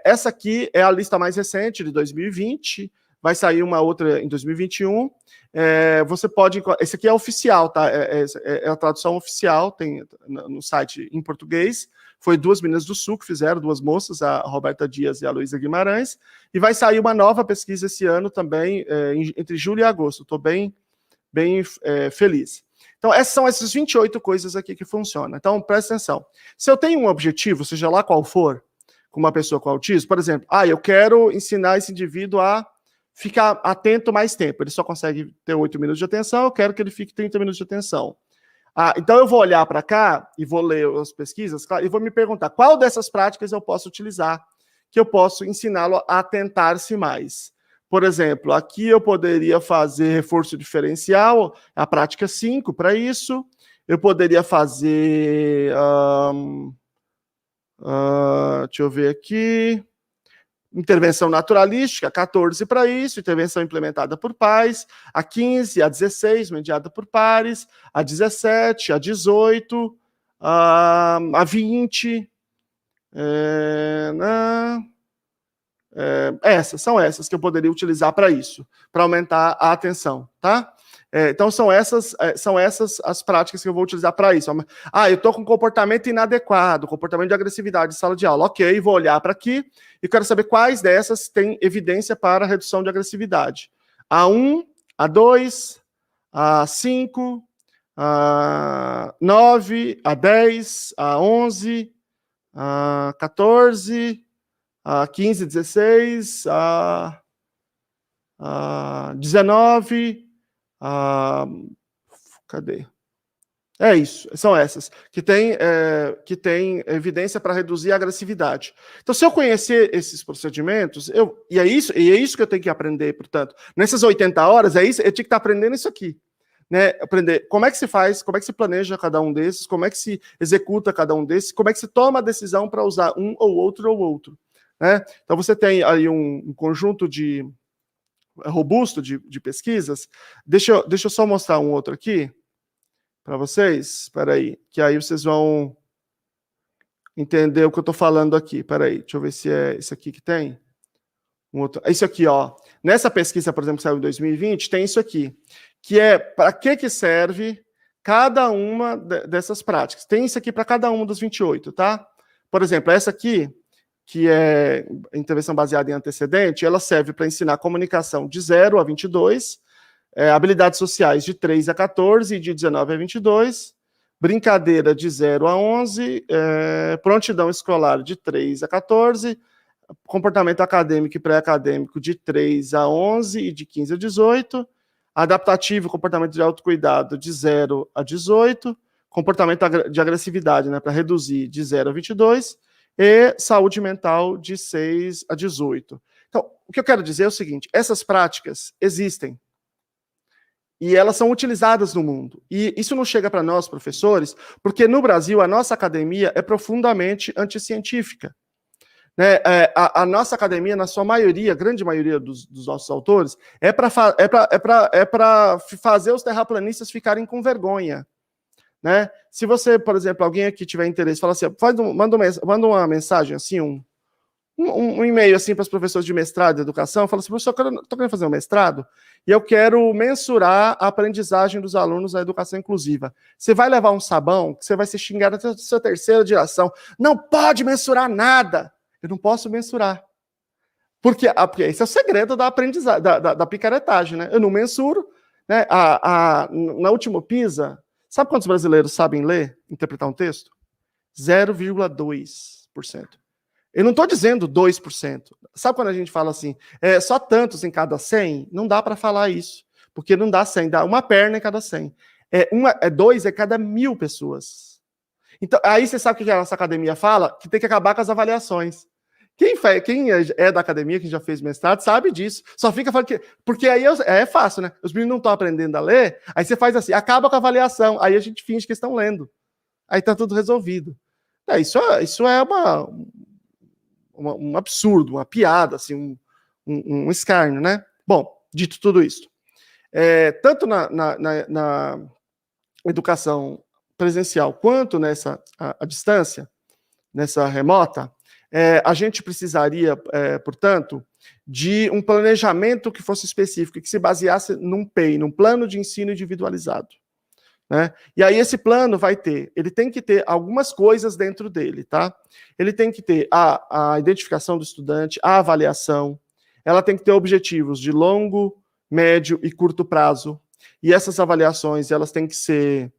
Essa aqui é a lista mais recente, de 2020, vai sair uma outra em 2021. Você pode... Esse aqui é oficial, tá? É a tradução oficial, tem no site em português. Foi 2 meninas do Sul que fizeram, 2 moças, a Roberta Dias e a Luísa Guimarães. E vai sair uma nova pesquisa esse ano também, entre julho e agosto. Estou bem feliz. Então, são essas 28 coisas aqui que funcionam. Então, presta atenção. Se eu tenho um objetivo, seja lá qual for, com uma pessoa com autismo, por exemplo, eu quero ensinar esse indivíduo a ficar atento mais tempo. Ele só consegue ter 8 minutos de atenção, eu quero que ele fique 30 minutos de atenção. Então eu vou olhar para cá e vou ler as pesquisas, claro, e vou me perguntar qual dessas práticas eu posso utilizar, que eu posso ensiná-lo a atentar-se mais. Por exemplo, aqui eu poderia fazer reforço diferencial, a prática 5 para isso. Eu poderia fazer... deixa eu ver aqui... Intervenção naturalística, 14 para isso, intervenção implementada por pais, a 15, a 16, mediada por pares, a 17, a 18, a 20, são essas que eu poderia utilizar para isso, para aumentar a atenção, tá? Então são essas as práticas que eu vou utilizar para isso. Eu estou com comportamento inadequado, comportamento de agressividade em sala de aula. Ok, vou olhar para aqui e quero saber quais dessas têm evidência para redução de agressividade. A 1, a 2, a 5, a 9, a 10, a 11, a 14, a 15, 16, a 19... cadê? É isso, são essas, que tem evidência para reduzir a agressividade. Então, se eu conhecer esses procedimentos, e é isso que eu tenho que aprender, portanto. Nessas 80 horas, eu tinha que estar aprendendo isso aqui. Né? Aprender como é que se faz, como é que se planeja cada um desses, como é que se executa cada um desses, como é que se toma a decisão para usar um ou outro. Né? Então, você tem aí um conjunto robusto de pesquisas. Deixa eu só mostrar um outro aqui para vocês, espera aí, que aí vocês vão entender o que eu estou falando aqui. Espera aí, deixa eu ver se é isso aqui que tem. Isso aqui, ó. Nessa pesquisa, por exemplo, que saiu em 2020, tem isso aqui, que é para que serve cada uma dessas práticas. Tem isso aqui para cada uma dos 28, tá? Por exemplo, essa aqui, que é intervenção baseada em antecedente, ela serve para ensinar comunicação de 0 a 22, habilidades sociais de 3 a 14 e de 19 a 22, brincadeira de 0 a 11, prontidão escolar de 3 a 14, comportamento acadêmico e pré-acadêmico de 3 a 11 e de 15 a 18, adaptativo, comportamento de autocuidado de 0 a 18, comportamento de agressividade, né, para reduzir de 0 a 22, e saúde mental de 6 a 18. Então, o que eu quero dizer é o seguinte, essas práticas existem, e elas são utilizadas no mundo. E isso não chega para nós, professores, porque no Brasil a nossa academia é profundamente anticientífica. Né? A nossa academia, na sua maioria, grande maioria dos nossos autores, é para fazer os terraplanistas ficarem com vergonha. Né? Se você, por exemplo, alguém aqui tiver interesse, fala assim, manda uma mensagem, assim, um e-mail assim para os professores de mestrado de educação, fala assim, professor, eu estou querendo fazer um mestrado e eu quero mensurar a aprendizagem dos alunos na educação inclusiva. Você vai levar um sabão, que você vai ser xingado até a sua terceira geração. Não pode mensurar nada. Eu não posso mensurar. Porque esse é o segredo da aprendizagem, da picaretagem, né? Eu não mensuro. Né? Na última PISA, sabe quantos brasileiros sabem ler, interpretar um texto? 0,2%. Eu não estou dizendo 2%. Sabe quando a gente fala assim, só tantos em cada 100? Não dá para falar isso, porque não dá 100, dá uma perna em cada 100. 2 é cada 1.000 pessoas. Então, aí você sabe o que a nossa academia fala? Que tem que acabar com as avaliações. Quem é da academia, quem já fez mestrado, sabe disso. Só fica falando que... Porque aí é fácil, né? Os meninos não estão aprendendo a ler, aí você faz assim, acaba com a avaliação, aí a gente finge que estão lendo. Aí está tudo resolvido. Isso é um absurdo, uma piada, assim, um escárnio, né? Bom, dito tudo isso, tanto na educação presencial quanto nessa à distância, nessa remota, a gente precisaria, portanto, de um planejamento que fosse específico, que se baseasse num PEI, num plano de ensino individualizado. Né? E aí esse plano ele tem que ter algumas coisas dentro dele, tá? Ele tem que ter a identificação do estudante, a avaliação, ela tem que ter objetivos de longo, médio e curto prazo, e essas avaliações, elas têm que ser,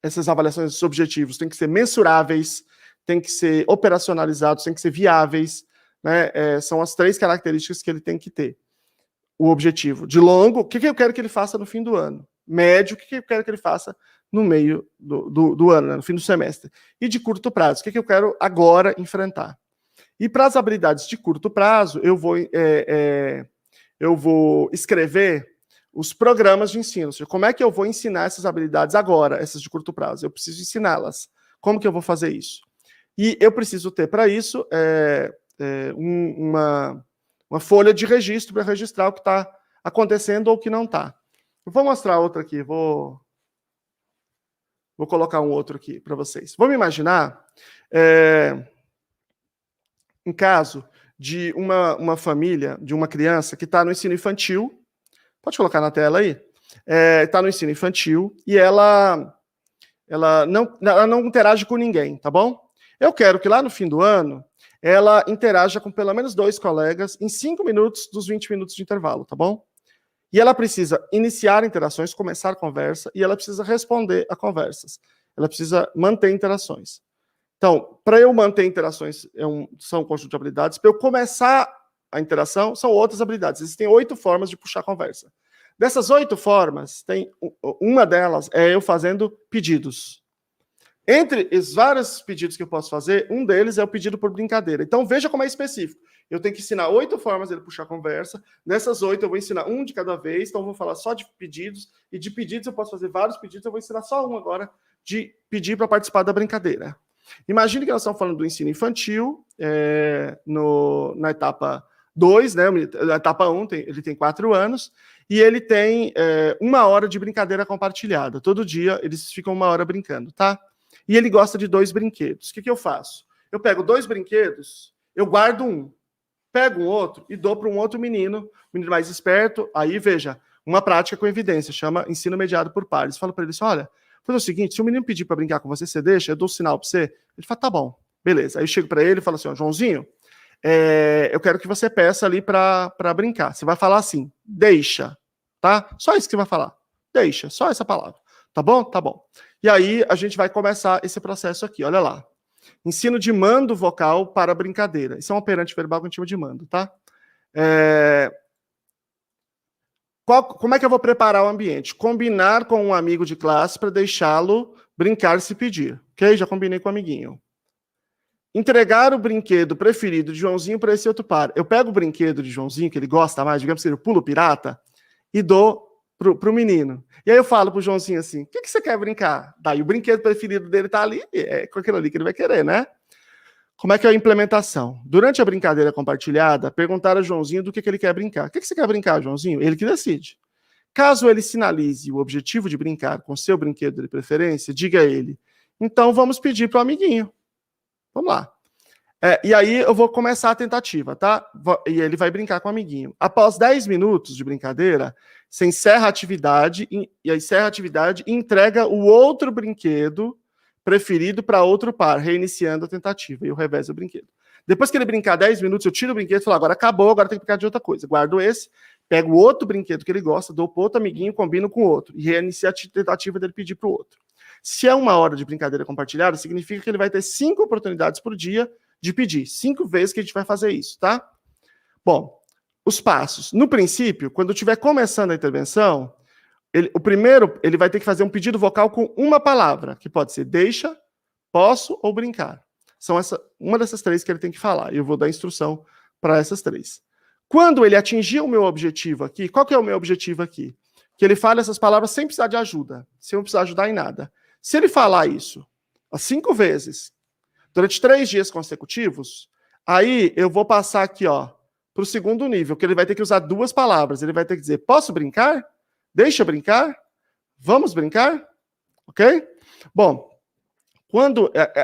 essas avaliações, esses objetivos, têm que ser mensuráveis, têm que ser operacionalizados, têm que ser viáveis, né? São as 3 características que ele tem que ter. O objetivo de longo, o que eu quero que ele faça no fim do ano? Médio, o que eu quero que ele faça no meio do ano, né, no fim do semestre? E de curto prazo, o que eu quero agora enfrentar? E para as habilidades de curto prazo, eu vou escrever os programas de ensino. Ou seja, como é que eu vou ensinar essas habilidades agora, essas de curto prazo? Eu preciso ensiná-las. Como que eu vou fazer isso? E eu preciso ter para isso uma folha de registro para registrar o que está acontecendo ou o que não está. Eu vou mostrar outra aqui, vou colocar um outro aqui para vocês. Vamos imaginar um caso de uma família, de uma criança que está no ensino infantil, pode colocar na tela aí, está no ensino infantil e ela não interage com ninguém, tá bom? Eu quero que lá no fim do ano ela interaja com pelo menos 2 colegas em 5 minutos dos 20 minutos de intervalo, tá bom? E ela precisa iniciar interações, começar a conversa, e ela precisa responder a conversas. Ela precisa manter interações. Então, para eu manter interações, são um conjunto de habilidades. Para eu começar a interação, são outras habilidades. Existem 8 formas de puxar a conversa. Dessas 8 formas, tem uma delas é eu fazendo pedidos. Entre os vários pedidos que eu posso fazer, um deles é o pedido por brincadeira. Então, veja como é específico. Eu tenho que ensinar 8 formas dele puxar a conversa. Nessas 8, eu vou ensinar um de cada vez. Então, eu vou falar só de pedidos. E de pedidos, eu posso fazer vários pedidos. Eu vou ensinar só um agora de pedir para participar da brincadeira. Imagine que nós estamos falando do ensino infantil, na etapa 2, né? Na etapa 1, ele tem 4 anos. E ele tem 1 hora de brincadeira compartilhada. Todo dia, eles ficam 1 hora brincando, tá? E ele gosta de 2 brinquedos. O que eu faço? Eu pego 2 brinquedos, eu guardo um, pego um outro e dou para um outro menino mais esperto. Aí, veja, uma prática com evidência, chama ensino mediado por pares. Falo para ele assim, olha, faz o seguinte, se o menino pedir para brincar com você, você deixa? Eu dou um sinal para você. Ele fala, tá bom, beleza. Aí eu chego para ele e falo assim, ó, Joãozinho, eu quero que você peça ali para brincar. Você vai falar assim, deixa, tá? Só isso que você vai falar. Deixa, só essa palavra. Tá bom? Tá bom. E aí, a gente vai começar esse processo aqui, olha lá. Ensino de mando vocal para brincadeira. Isso é um operante verbal que a gente chama de mando, tá? Como é que eu vou preparar o ambiente? Combinar com um amigo de classe para deixá-lo brincar se pedir. Ok? Já combinei com o amiguinho. Entregar o brinquedo preferido de Joãozinho para esse outro par. Eu pego o brinquedo de Joãozinho, que ele gosta mais, digamos que ele pula o pirata, e dou pro menino. E aí eu falo pro Joãozinho assim, o que você quer brincar? Daí o brinquedo preferido dele tá ali, é com aquilo ali que ele vai querer, né? Como é que é a implementação? Durante a brincadeira compartilhada, perguntar a Joãozinho do que ele quer brincar. O que você quer brincar, Joãozinho? Ele que decide. Caso ele sinalize o objetivo de brincar com seu brinquedo de preferência, diga a ele, então vamos pedir pro amiguinho. Vamos lá. E aí eu vou começar a tentativa, tá? E ele vai brincar com o amiguinho. Após 10 minutos de brincadeira, você encerra a atividade e entrega o outro brinquedo preferido para outro par, reiniciando a tentativa. E eu revezo o brinquedo. Depois que ele brincar 10 minutos, eu tiro o brinquedo e falo, agora acabou, agora tem que brincar de outra coisa. Guardo esse, pego o outro brinquedo que ele gosta, dou para outro amiguinho, combino com o outro. E reinicio a tentativa dele pedir para o outro. Se é 1 hora de brincadeira compartilhada, significa que ele vai ter 5 oportunidades por dia de pedir. 5 vezes que a gente vai fazer isso, tá? Bom, os passos. No princípio, quando estiver começando a intervenção, o primeiro, ele vai ter que fazer um pedido vocal com uma palavra, que pode ser deixa, posso ou brincar. São uma dessas 3 que ele tem que falar. E eu vou dar instrução para essas 3. Quando ele atingir o meu objetivo aqui, qual que é o meu objetivo aqui? Que ele fale essas palavras sem precisar de ajuda, sem eu precisar ajudar em nada. Se ele falar isso 5 vezes, durante 3 dias consecutivos, aí eu vou passar aqui, ó, para o segundo nível, que ele vai ter que usar 2 palavras. Ele vai ter que dizer, posso brincar? Deixa eu brincar? Vamos brincar? Ok? Bom,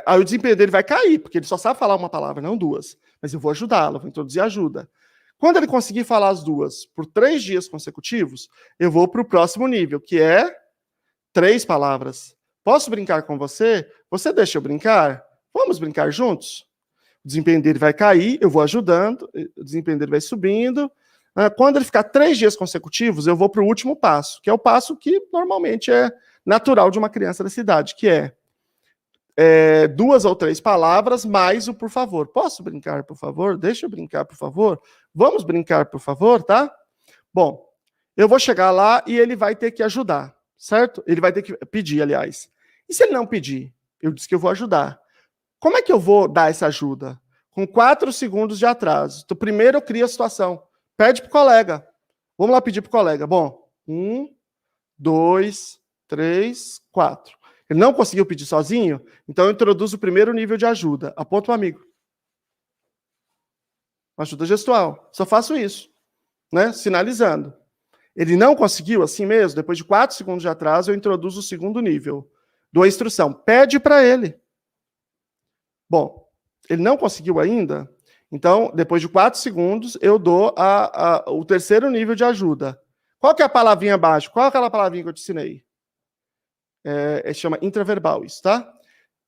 aí o desempenho dele vai cair, porque ele só sabe falar uma palavra, não 2. Mas eu vou ajudá-lo, vou introduzir ajuda. Quando ele conseguir falar as 2 por 3 dias consecutivos, eu vou para o próximo nível, que é 3 palavras. Posso brincar com você? Você deixa eu brincar? Vamos brincar juntos? O desempenho dele vai cair, eu vou ajudando, o desempenho dele vai subindo. Quando ele ficar 3 dias consecutivos, eu vou para o último passo, que é o passo que normalmente é natural de uma criança dessa idade, que é 2 ou 3 palavras mais o por favor. Posso brincar, por favor? Deixa eu brincar, por favor? Vamos brincar, por favor, tá? Bom, eu vou chegar lá e ele vai ter que ajudar, certo? Ele vai ter que pedir, aliás. E se ele não pedir? Eu disse que eu vou ajudar. Como é que eu vou dar essa ajuda? Com 4 segundos de atraso. Então, primeiro eu crio a situação. Pede pro colega. Vamos lá pedir pro colega. Bom, 1, 2, 3, 4. Ele não conseguiu pedir sozinho? Então eu introduzo o primeiro nível de ajuda. Aponta o amigo. Ajuda gestual. Só faço isso, né? Sinalizando. Ele não conseguiu assim mesmo? Depois de 4 segundos de atraso, eu introduzo o segundo nível. Dou a instrução. Pede para ele. Bom, ele não conseguiu ainda? Então, depois de 4 segundos, eu dou o terceiro nível de ajuda. Qual que é a palavrinha abaixo? Qual é aquela palavrinha que eu te ensinei? Chama intraverbal isso, tá?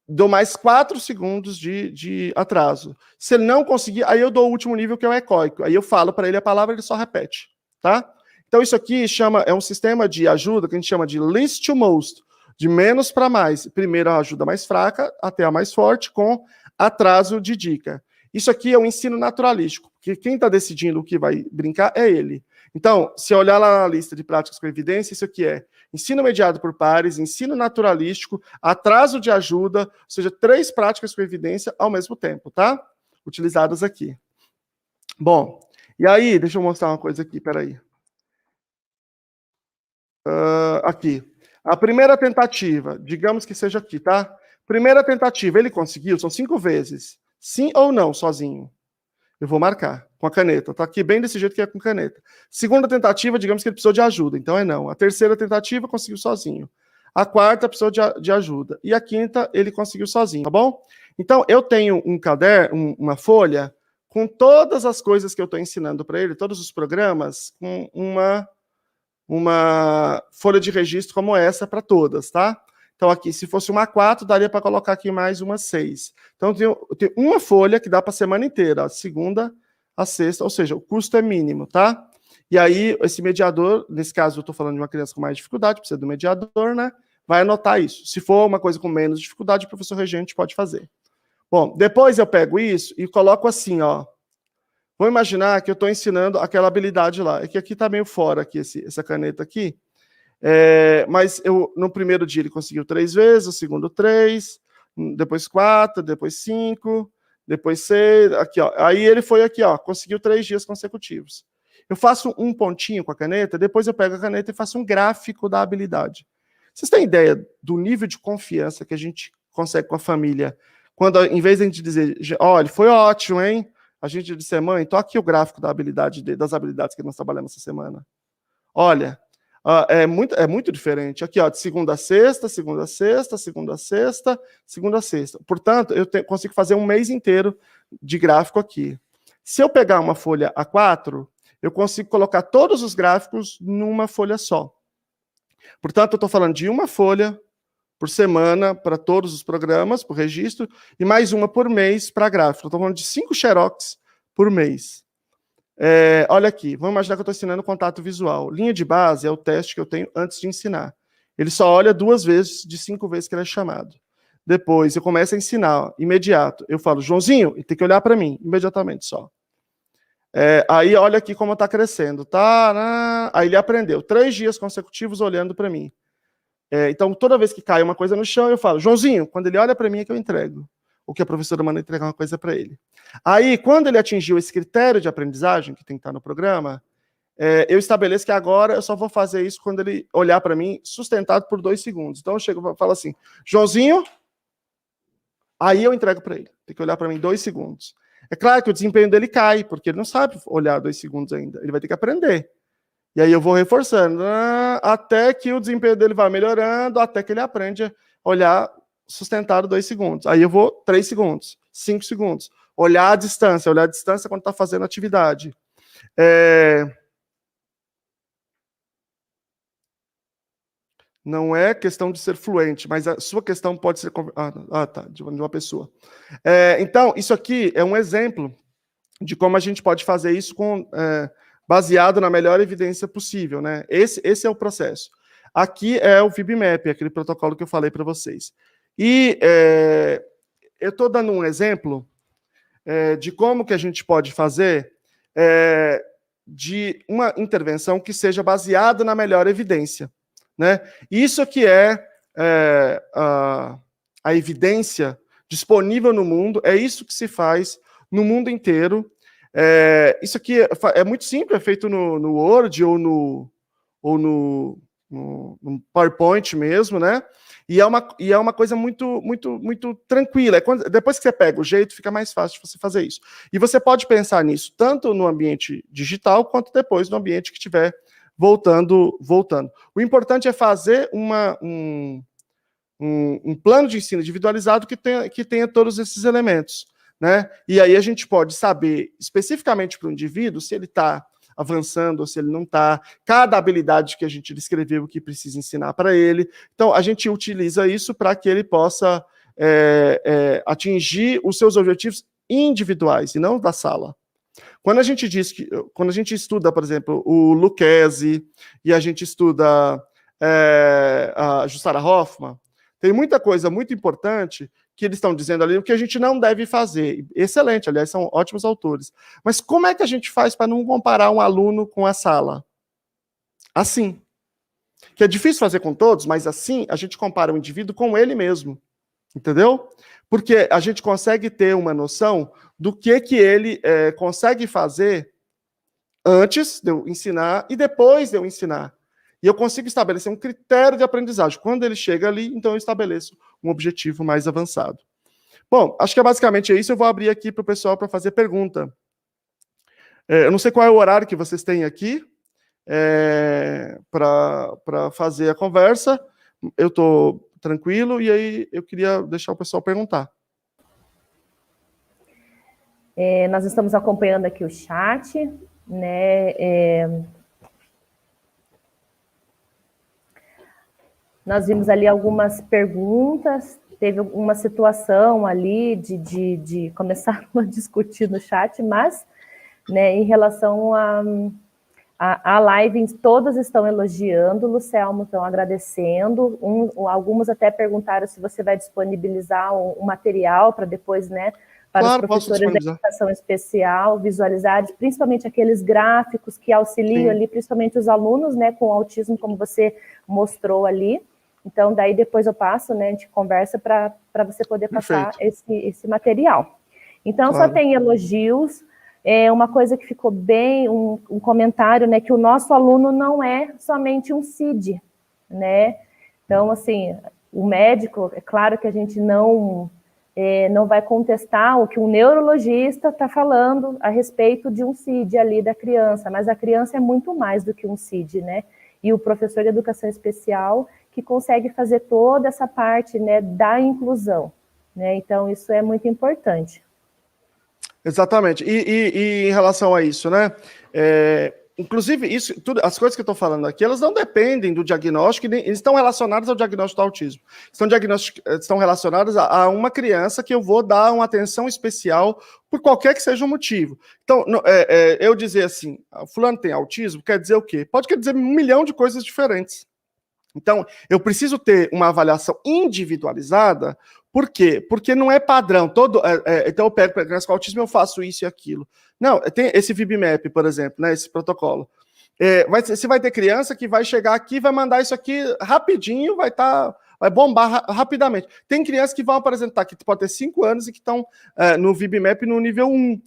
Dou mais 4 segundos de atraso. Se ele não conseguir, aí eu dou o último nível, que é o ecóico. Aí eu falo para ele a palavra, ele só repete, tá? Então, isso aqui é um sistema de ajuda que a gente chama de least to most, de menos para mais. Primeiro a ajuda mais fraca, até a mais forte, com atraso de dica. Isso aqui é um ensino naturalístico, porque quem está decidindo o que vai brincar é ele. Então, se olhar lá na lista de práticas com evidência, isso aqui é ensino mediado por pares, ensino naturalístico, atraso de ajuda, ou seja, 3 práticas com evidência ao mesmo tempo, tá? Utilizadas aqui. Bom, e aí, deixa eu mostrar uma coisa aqui, peraí. Aqui. A primeira tentativa, digamos que seja aqui, tá? Primeira tentativa, ele conseguiu, são 5 vezes. Sim ou não, sozinho? Eu vou marcar com a caneta. Tá aqui bem desse jeito que é com caneta. Segunda tentativa, digamos que ele precisou de ajuda, então é não. A terceira tentativa, conseguiu sozinho. A quarta, precisou de ajuda. E a quinta, ele conseguiu sozinho, tá bom? Então, eu tenho um caderno, uma folha, com todas as coisas que eu estou ensinando para ele, todos os programas, com uma folha de registro como essa para todas, tá? Então, aqui, se fosse uma 4, daria para colocar aqui mais uma 6. Então, eu tenho uma folha que dá para a semana inteira, a segunda, a sexta, ou seja, o custo é mínimo, tá? E aí, esse mediador, nesse caso, eu estou falando de uma criança com mais dificuldade, precisa do mediador, né? Vai anotar isso. Se for uma coisa com menos dificuldade, o professor regente pode fazer. Bom, depois eu pego isso e coloco assim, ó. Vou imaginar que eu estou ensinando aquela habilidade lá. É que aqui está meio fora, aqui, essa caneta aqui. Mas no primeiro dia ele conseguiu 3 vezes, no segundo 3, depois 4, depois 5, depois 6, aqui, ó. Aí ele foi aqui, ó, conseguiu 3 dias consecutivos. Eu faço um pontinho com a caneta, depois eu pego a caneta e faço um gráfico da habilidade. Vocês têm ideia do nível de confiança que a gente consegue com a família, quando, em vez de a gente dizer, olha, foi ótimo, hein? A gente disser, mãe, tô aqui o gráfico da habilidade das habilidades que nós trabalhamos essa semana. Olha, é muito diferente. Aqui, ó, de segunda a sexta, segunda a sexta, segunda a sexta, segunda a sexta. Portanto, eu consigo fazer um mês inteiro de gráfico aqui. Se eu pegar uma folha A4, eu consigo colocar todos os gráficos numa folha só. Portanto, eu estou falando de uma folha por semana para todos os programas, por registro, e mais uma por mês para gráfico. Estou falando de 5 xerox por mês. Olha aqui, vamos imaginar que eu estou ensinando contato visual. Linha de base é o teste que eu tenho antes de ensinar. Ele só olha 2 vezes de 5 vezes que ele é chamado. Depois eu começo a ensinar, ó, imediato. Eu falo, Joãozinho, ele tem que olhar para mim, imediatamente só. Aí olha aqui como está crescendo. Tá? Aí ele aprendeu 3 dias consecutivos olhando para mim. Então, toda vez que cai uma coisa no chão, eu falo, Joãozinho, quando ele olha para mim é que eu entrego. Ou que a professora manda entregar uma coisa para ele. Aí, quando ele atingiu esse critério de aprendizagem, que tem que estar no programa, eu estabeleço que agora eu só vou fazer isso quando ele olhar para mim, sustentado por 2 segundos. Então, eu chego e falo assim, Joãozinho, aí eu entrego para ele. Tem que olhar para mim 2 segundos. É claro que o desempenho dele cai, porque ele não sabe olhar 2 segundos ainda. Ele vai ter que aprender. E aí eu vou reforçando, até que o desempenho dele vai melhorando, até que ele aprende a olhar sustentado 2 segundos. Aí eu vou 3 segundos, 5 segundos. Olhar a distância quando está fazendo atividade. Não é questão de ser fluente, mas a sua questão pode ser... tá, de uma pessoa. Então, isso aqui é um exemplo de como a gente pode fazer isso baseado na melhor evidência possível, né? Esse é o processo. Aqui é o VibMap, aquele protocolo que eu falei para vocês. E eu estou dando um exemplo de como que a gente pode fazer de uma intervenção que seja baseada na melhor evidência, né? Isso que é a evidência disponível no mundo, é isso que se faz no mundo inteiro. Isso aqui é muito simples, é feito no Word ou no PowerPoint mesmo, né? E é uma coisa muito, muito, muito tranquila. Depois que você pega o jeito, fica mais fácil de você fazer isso. E você pode pensar nisso tanto no ambiente digital, quanto depois no ambiente que estiver voltando. O importante é fazer um plano de ensino individualizado que tenha todos esses elementos, né? E aí a gente pode saber especificamente para o indivíduo se ele está avançando ou se ele não está, cada habilidade que a gente descreveu que precisa ensinar para ele. Então, a gente utiliza isso para que ele possa atingir os seus objetivos individuais e não da sala. Quando a gente estuda, por exemplo, o Lucchesi e a gente estuda a Jussara Hoffmann, tem muita coisa muito importante que eles estão dizendo ali, o que a gente não deve fazer. Excelente, aliás, são ótimos autores. Mas como é que a gente faz para não comparar um aluno com a sala? Assim. Que é difícil fazer com todos, mas assim a gente compara o indivíduo com ele mesmo. Entendeu? Porque a gente consegue ter uma noção do que ele consegue fazer antes de eu ensinar e depois de eu ensinar. E eu consigo estabelecer um critério de aprendizagem. Quando ele chega ali, então eu estabeleço um objetivo mais avançado. Bom, acho que é basicamente isso. Eu vou abrir aqui para o pessoal para fazer pergunta. Eu não sei qual é o horário que vocês têm aqui para fazer a conversa. Eu estou tranquilo e aí eu queria deixar o pessoal perguntar. Nós estamos acompanhando aqui o chat, né? Nós vimos ali algumas perguntas, teve uma situação ali de começar a discutir no chat, mas, né, em relação a live, todas estão elogiando, Lucelmo estão agradecendo, algumas até perguntaram se você vai disponibilizar um material para depois, né, para os professores de educação especial visualizar, principalmente aqueles gráficos que auxiliam ali, principalmente os alunos, né, com autismo, como você mostrou ali. Então, daí depois eu passo, né, a gente conversa para você poder passar esse material. Então, só tem elogios. Uma coisa que ficou bem, um comentário, né, que o nosso aluno não é somente um CID, né? Então, assim, o médico, é claro que a gente não vai contestar o que um neurologista está falando a respeito de um CID ali da criança, mas a criança é muito mais do que um CID, né? E o professor de educação especial que consegue fazer toda essa parte, né, da inclusão, né? Então, isso é muito importante. Exatamente. E em relação a isso, né? Inclusive, as coisas que eu estou falando aqui, elas não dependem do diagnóstico, eles estão relacionadas ao diagnóstico do autismo. Estão relacionadas a uma criança que eu vou dar uma atenção especial por qualquer que seja o motivo. Então, eu dizer assim, fulano tem autismo, quer dizer o quê? Quer dizer 1 milhão de coisas diferentes. Então, eu preciso ter uma avaliação individualizada. Por quê? Porque não é padrão. Então, eu pego para criança com autismo, eu faço isso e aquilo. Não, tem esse VibMap, por exemplo, né, esse protocolo. Você vai ter criança que vai chegar aqui, vai mandar isso aqui rapidinho, vai bombar rapidamente. Tem crianças que vão apresentar, que pode ter 5 anos e que estão no VibMap no nível 1.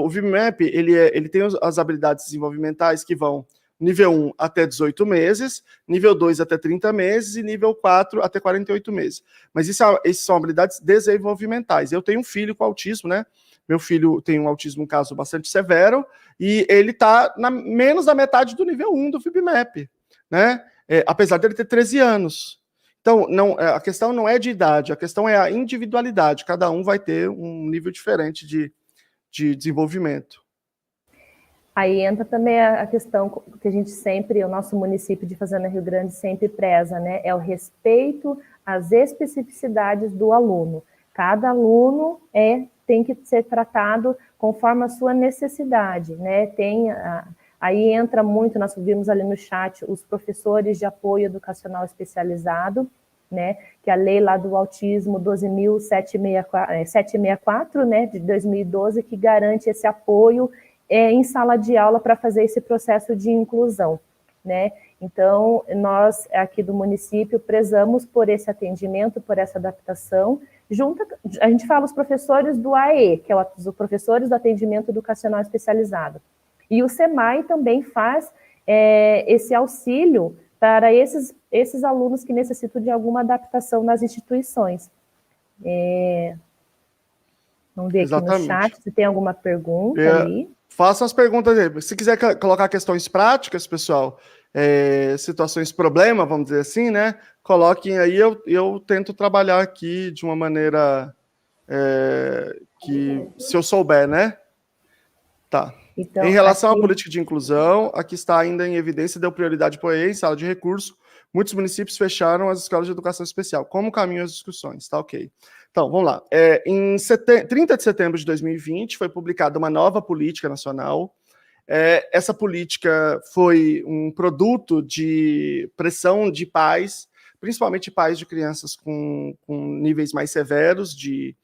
O VibMap, ele tem as habilidades desenvolvimentais que vão nível 1 até 18 meses, nível 2 até 30 meses e nível 4 até 48 meses. Mas essas são habilidades desenvolvimentais. Eu tenho um filho com autismo, né? Meu filho tem um autismo, um caso bastante severo, e ele está menos da metade do nível 1 do VibMap, né? Apesar dele ter 13 anos. Então, a questão não é de idade, a questão é a individualidade. Cada um vai ter um nível diferente de desenvolvimento. Aí entra também a questão que a gente sempre, o nosso município de Fazenda Rio Grande sempre preza, né? É o respeito às especificidades do aluno. Cada aluno tem que ser tratado conforme a sua necessidade, né? Aí entra muito, nós vimos ali no chat, os professores de apoio educacional especializado, né? Que a lei lá do autismo 12.764, né? De 2012, que garante esse apoio em sala de aula para fazer esse processo de inclusão, né? Então, nós aqui do município prezamos por esse atendimento, por essa adaptação. A gente fala os professores do AE, que é os professores do atendimento educacional especializado. E o SEMAI também faz esse auxílio para esses alunos que necessitam de alguma adaptação nas instituições. Vamos ver aqui no chat se tem alguma pergunta ali. Façam as perguntas aí. Se quiser colocar questões práticas, pessoal, situações problema, vamos dizer assim, né? Coloquem aí, eu tento trabalhar aqui de uma maneira que, se eu souber, né? Tá. Então, em relação à política de inclusão, aqui está ainda em evidência, deu prioridade para o EE em sala de recurso. Muitos municípios fecharam as escolas de educação especial. Como caminham as discussões? Tá ok. Então, vamos lá. Em 30 de setembro de 2020, foi publicada uma nova política nacional. Essa política foi um produto de pressão de pais, principalmente pais de crianças com níveis mais severos de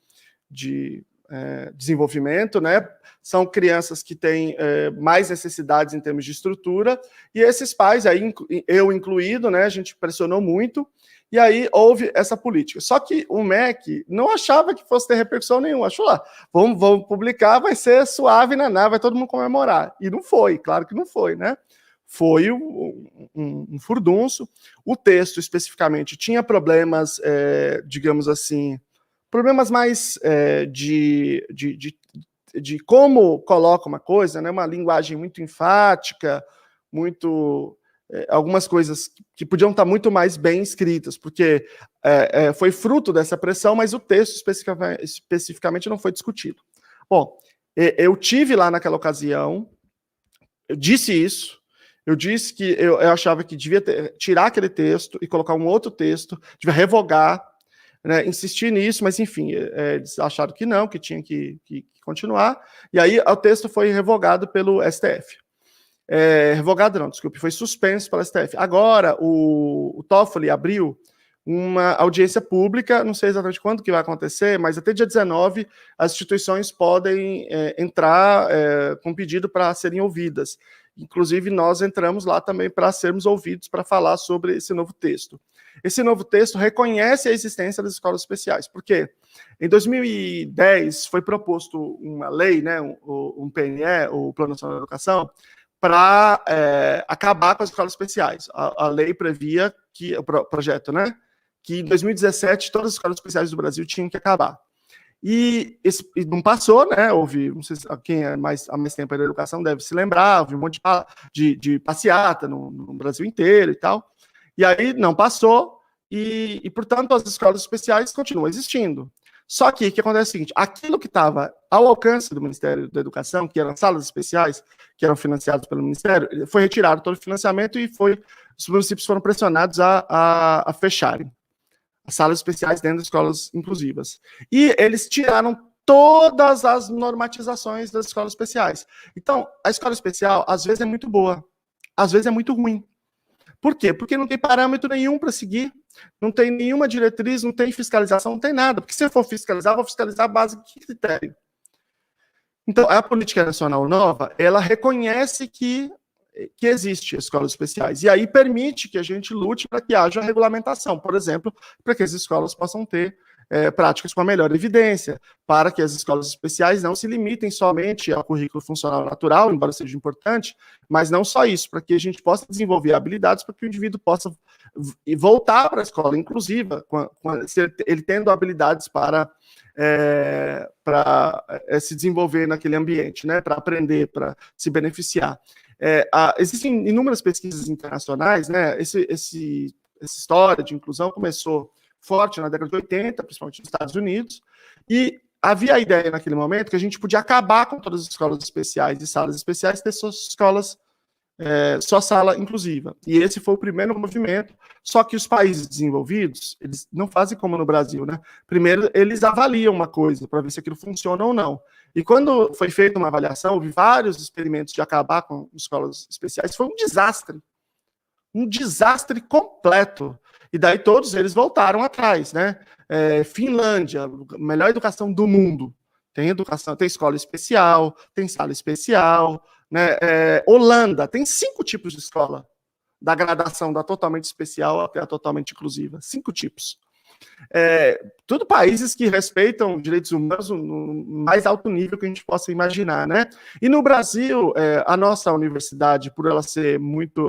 desenvolvimento, né? São crianças que têm mais necessidades em termos de estrutura, e esses pais, aí eu incluído, né? A gente pressionou muito, e aí houve essa política. Só que o MEC não achava que fosse ter repercussão nenhuma, achou lá, vamos publicar, vai ser suave, naná, vai todo mundo comemorar. E não foi, claro que não foi, né? Foi um furdunço. O texto, especificamente, tinha problemas, digamos assim, problemas mais de como coloca uma coisa, né? Uma linguagem muito enfática, muito algumas coisas que podiam estar muito mais bem escritas, porque foi fruto dessa pressão, mas o texto especificamente não foi discutido. Bom, eu tive lá naquela ocasião, eu disse isso, eu disse que eu achava que devia tirar aquele texto e colocar um outro texto, devia revogar, né, insistir nisso, mas enfim, eles acharam que não, que tinha que continuar, e aí o texto foi revogado pelo STF. Revogado não, desculpe, foi suspenso pelo STF. Agora, o Toffoli abriu uma audiência pública, não sei exatamente quando que vai acontecer, mas até dia 19 as instituições podem entrar com pedido para serem ouvidas. Inclusive, nós entramos lá também para sermos ouvidos para falar sobre esse novo texto. Esse novo texto reconhece a existência das escolas especiais, porque em 2010 foi proposto uma lei, né, um PNE, o Plano Nacional de Educação, para acabar com as escolas especiais. A lei previa que, o projeto, né, que em 2017 todas as escolas especiais do Brasil tinham que acabar. E não passou, né? Houve, não sei se quem há mais tempo da educação deve se lembrar, houve um monte de passeata no Brasil inteiro e tal. E aí não passou, e portanto as escolas especiais continuam existindo. Só que o que acontece é o seguinte: aquilo que estava ao alcance do Ministério da Educação, que eram salas especiais, que eram financiadas pelo Ministério, foi retirado todo o financiamento e os municípios foram pressionados a fecharem as salas especiais dentro das escolas inclusivas. E eles tiraram todas as normatizações das escolas especiais. Então, a escola especial, às vezes, é muito boa, às vezes é muito ruim. Por quê? Porque não tem parâmetro nenhum para seguir, não tem nenhuma diretriz, não tem fiscalização, não tem nada. Porque se eu for fiscalizar, vou fiscalizar a base de que critério? Então, a política nacional nova, ela reconhece que existe escolas especiais, e aí permite que a gente lute para que haja regulamentação, por exemplo, para que as escolas possam ter práticas com a melhor evidência, para que as escolas especiais não se limitem somente ao currículo funcional natural, embora seja importante, mas não só isso, para que a gente possa desenvolver habilidades para que o indivíduo possa voltar para a escola inclusiva, ele tendo habilidades para se desenvolver naquele ambiente, né, para aprender, para se beneficiar. Existem inúmeras pesquisas internacionais, né? Essa história de inclusão começou forte na década de 80, principalmente nos Estados Unidos, e havia a ideia naquele momento que a gente podia acabar com todas as escolas especiais e salas especiais, ter suas escolas, só sala inclusiva. E esse foi o primeiro movimento, só que os países desenvolvidos, eles não fazem como no Brasil, né? Primeiro, eles avaliam uma coisa para ver se aquilo funciona ou não. E quando foi feita uma avaliação, houve vários experimentos de acabar com escolas especiais, foi um desastre completo. E daí todos eles voltaram atrás, né? Finlândia, melhor educação do mundo. Tem escola especial, tem sala especial, né? Holanda, tem 5 tipos de escola, da gradação da totalmente especial até a totalmente inclusiva. 5 tipos. Tudo países que respeitam direitos humanos no mais alto nível que a gente possa imaginar, né? E no Brasil, a nossa universidade, por ela ser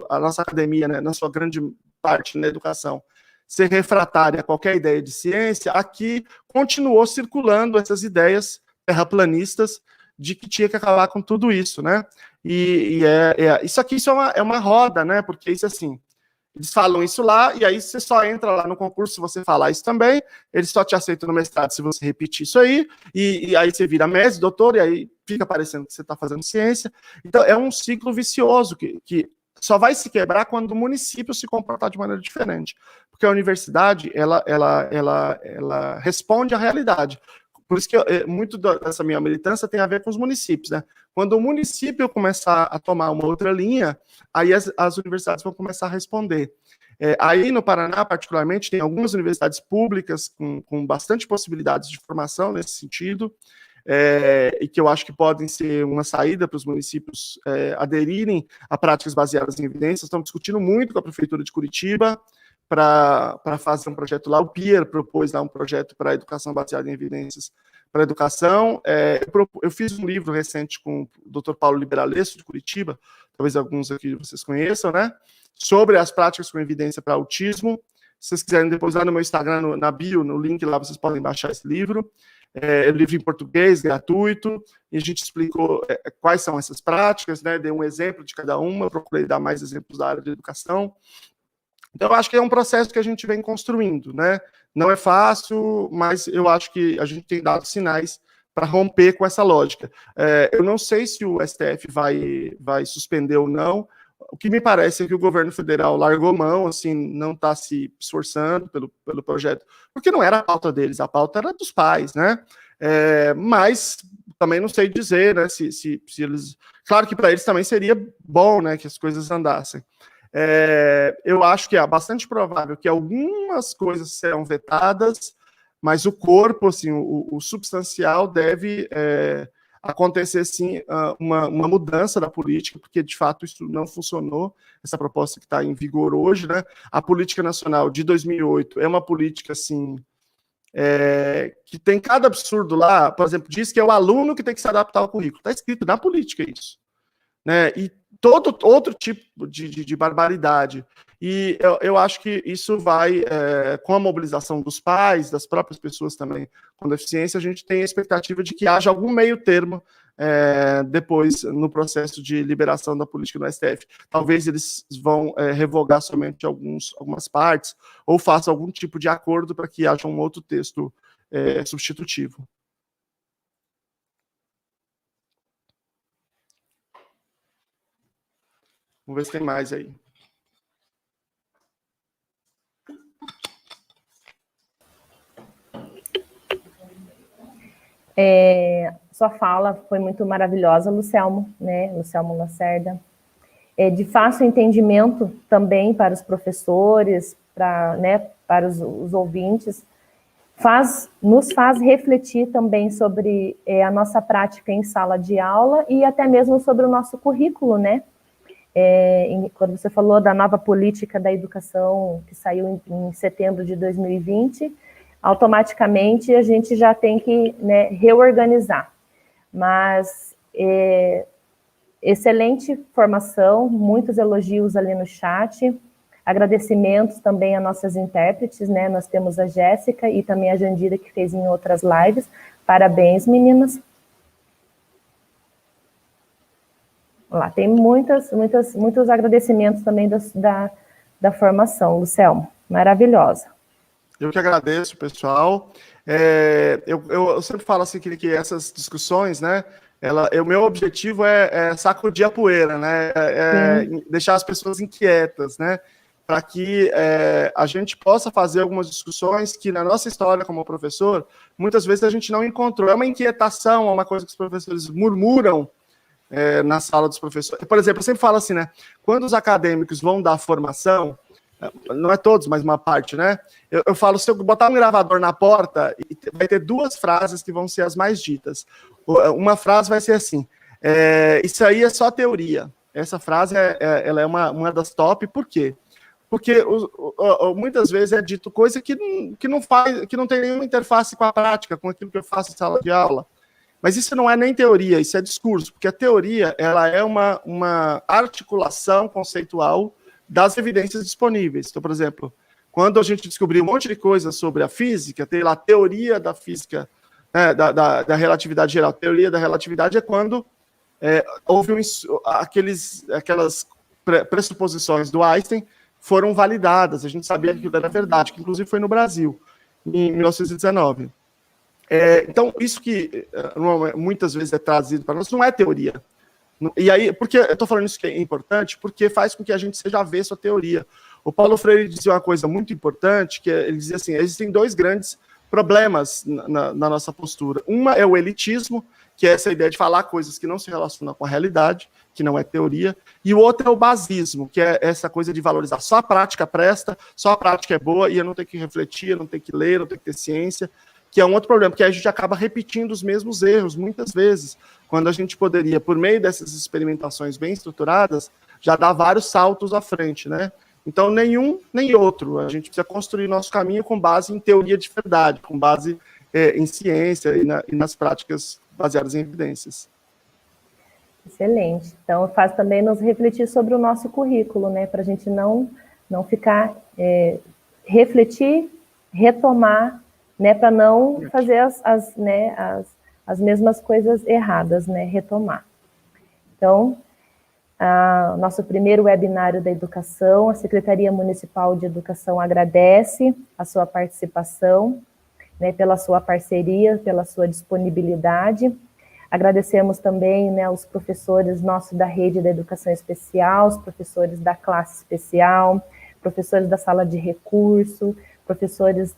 a nossa academia, né, na sua grande parte na educação, ser refratária a qualquer ideia de ciência, aqui continuou circulando essas ideias terraplanistas de que tinha que acabar com tudo isso, né? Isso é uma roda, né? Porque isso assim, eles falam isso lá, e aí você só entra lá no concurso se você falar isso também, eles só te aceitam no mestrado se você repetir isso aí, e aí você vira mestre, doutor, e aí fica parecendo que você está fazendo ciência. Então, é um ciclo vicioso que só vai se quebrar quando o município se comportar de maneira diferente. Porque a universidade, ela responde à realidade. Por isso que muito dessa minha militância tem a ver com os municípios, né? Quando o município começar a tomar uma outra linha, aí as universidades vão começar a responder. Aí no Paraná, particularmente, tem algumas universidades públicas com bastante possibilidades de formação nesse sentido, e que eu acho que podem ser uma saída para os municípios aderirem a práticas baseadas em evidências. Estamos discutindo muito com a Prefeitura de Curitiba para fazer um projeto lá. O PIER propôs lá um projeto para a educação baseada em evidências para a educação. Eu fiz um livro recente com o Dr. Paulo Liberalesso, de Curitiba, talvez alguns aqui vocês conheçam, né? Sobre as práticas com evidência para autismo. Se vocês quiserem depois lá no meu Instagram, na bio, no link lá, vocês podem baixar esse livro. É um livro em português, gratuito, e a gente explicou quais são essas práticas, né? Dei um exemplo de cada uma, eu procurei dar mais exemplos da área de educação. Então, eu acho que é um processo que a gente vem construindo, né? Não é fácil, mas eu acho que a gente tem dado sinais para romper com essa lógica. Eu não sei se o STF vai suspender ou não. O que me parece é que o governo federal largou mão, assim, não está se esforçando pelo projeto, porque não era a pauta deles, a pauta era dos pais, né? Mas também não sei dizer, né, se eles... Claro que para eles também seria bom, né, que as coisas andassem. Eu acho que é bastante provável que algumas coisas serão vetadas, mas o corpo, assim, o substancial deve acontecer, sim, uma mudança da política, porque, de fato, isso não funcionou, essa proposta que está em vigor hoje, né? A política nacional de 2008 é uma política, assim, que tem cada absurdo lá, por exemplo, diz que é o aluno que tem que se adaptar ao currículo. Está escrito na política isso, né? E todo outro tipo de barbaridade. E eu acho que isso vai, com a mobilização dos pais, das próprias pessoas também com deficiência, a gente tem a expectativa de que haja algum meio termo depois no processo de liberação da política no STF. Talvez eles vão revogar somente algumas partes, ou façam algum tipo de acordo para que haja um outro texto substitutivo. Vamos ver se tem mais aí. Sua fala foi muito maravilhosa, Lucelmo, né? Lucelmo Lacerda. De fácil entendimento também para os professores, para os ouvintes, nos faz refletir também sobre a nossa prática em sala de aula e até mesmo sobre o nosso currículo, né? Quando você falou da nova política da educação que saiu em setembro de 2020, automaticamente a gente já tem que, né, reorganizar. Mas excelente formação, muitos elogios ali no chat, agradecimentos também a nossas intérpretes, né? Nós temos a Jéssica e também a Jandira, que fez em outras lives. Parabéns, meninas. Lá, tem muitos agradecimentos também da formação, Lucelmo, maravilhosa. Eu que agradeço, pessoal. Eu sempre falo assim que essas discussões, né, o meu objetivo é sacudir a poeira, né, deixar as pessoas inquietas, né, para que a gente possa fazer algumas discussões que na nossa história como professor, muitas vezes a gente não encontrou. É uma inquietação, é uma coisa que os professores murmuram na sala dos professores. Por exemplo, eu sempre falo assim, né, quando os acadêmicos vão dar formação, não é todos, mas uma parte, né, eu falo, se eu botar um gravador na porta, vai ter duas frases que vão ser as mais ditas. Uma frase vai ser assim, isso aí é só teoria. Essa frase ela é uma das top, por quê? Porque muitas vezes é dito coisa que não tem nenhuma interface com a prática, com aquilo que eu faço em sala de aula. Mas isso não é nem teoria, isso é discurso, porque a teoria ela é uma articulação conceitual das evidências disponíveis. Então, por exemplo, quando a gente descobriu um monte de coisa sobre a física, tem lá a teoria da física, né, da relatividade geral. A teoria da relatividade é quando houve aquelas pressuposições do Einstein foram validadas, a gente sabia que aquilo era verdade, que inclusive foi no Brasil, em 1919. Então, isso que muitas vezes é trazido para nós não é teoria. E aí, porque eu estou falando isso que é importante, porque faz com que a gente seja avesso à teoria. O Paulo Freire dizia uma coisa muito importante, que ele dizia assim, existem dois grandes problemas na nossa postura. Uma é o elitismo, que é essa ideia de falar coisas que não se relacionam com a realidade, que não é teoria, e o outro é o basismo, que é essa coisa de valorizar. Só a prática presta, só a prática é boa, e eu não tenho que refletir, eu não tenho que ler, eu não tenho que ter ciência, que é um outro problema, porque a gente acaba repetindo os mesmos erros, muitas vezes, quando a gente poderia, por meio dessas experimentações bem estruturadas, já dar vários saltos à frente, né? Então, nenhum nem outro. A gente precisa construir nosso caminho com base em teoria de verdade, com base em ciência e nas práticas baseadas em evidências. Excelente. Então, faz também nos refletir sobre o nosso currículo, né? Para a gente não ficar... refletir, retomar, né? Para não fazer as mesmas coisas erradas, né? Retomar. Então, nosso primeiro webinário da educação, a Secretaria Municipal de Educação agradece a sua participação, né, pela sua parceria, pela sua disponibilidade. Agradecemos também, né, os professores nossos da rede da educação especial, os professores da classe especial, professores da sala de recurso, professores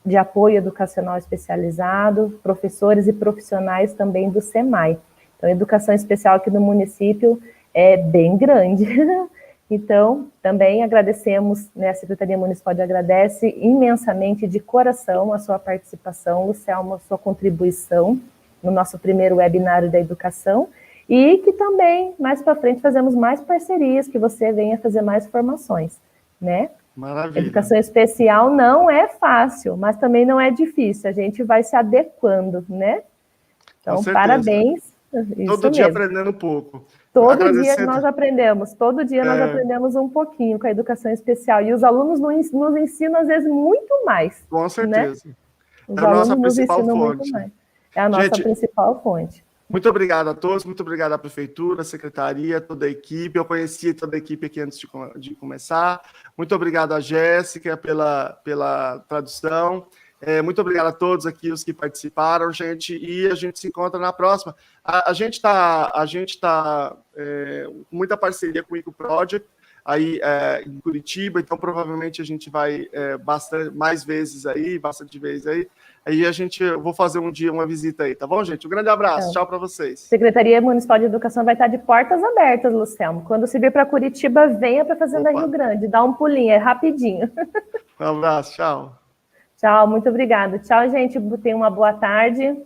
de apoio educacional especializado, professores e profissionais também do SEMAI. Então, a educação especial aqui no município é bem grande. Então, também agradecemos, né, a Secretaria Municipal agradece imensamente, de coração, a sua participação, Lucelma, a sua contribuição no nosso primeiro webinário da educação, e que também, mais para frente, fazemos mais parcerias, que você venha fazer mais formações, né? Maravilha. Educação especial não é fácil, mas também não é difícil, a gente vai se adequando, né? Então, parabéns. Todo dia aprendendo um pouco. Todo dia nós aprendemos um pouquinho com a educação especial, e os alunos nos ensinam, às vezes, muito mais. Com certeza. Né? Os alunos nos ensinam muito mais. É a nossa principal fonte. Muito obrigado a todos, muito obrigado à Prefeitura, à Secretaria, toda a equipe. Eu conheci toda a equipe aqui antes de começar. Muito obrigado à Jéssica pela tradução. Muito obrigado a todos aqui, os que participaram, gente, e a gente se encontra na próxima. A gente está com muita parceria com o Eco Project, aí em Curitiba, então provavelmente a gente vai bastante vezes aí. Aí eu vou fazer um dia uma visita aí, tá bom, gente? Um grande abraço, tchau para vocês. Secretaria Municipal de Educação vai estar de portas abertas, Lucelmo. Quando se vir para Curitiba, venha para a Fazenda Rio Grande, dá um pulinho, é rapidinho. Um abraço, tchau. Tchau, muito obrigada. Tchau, gente. Tenham uma boa tarde.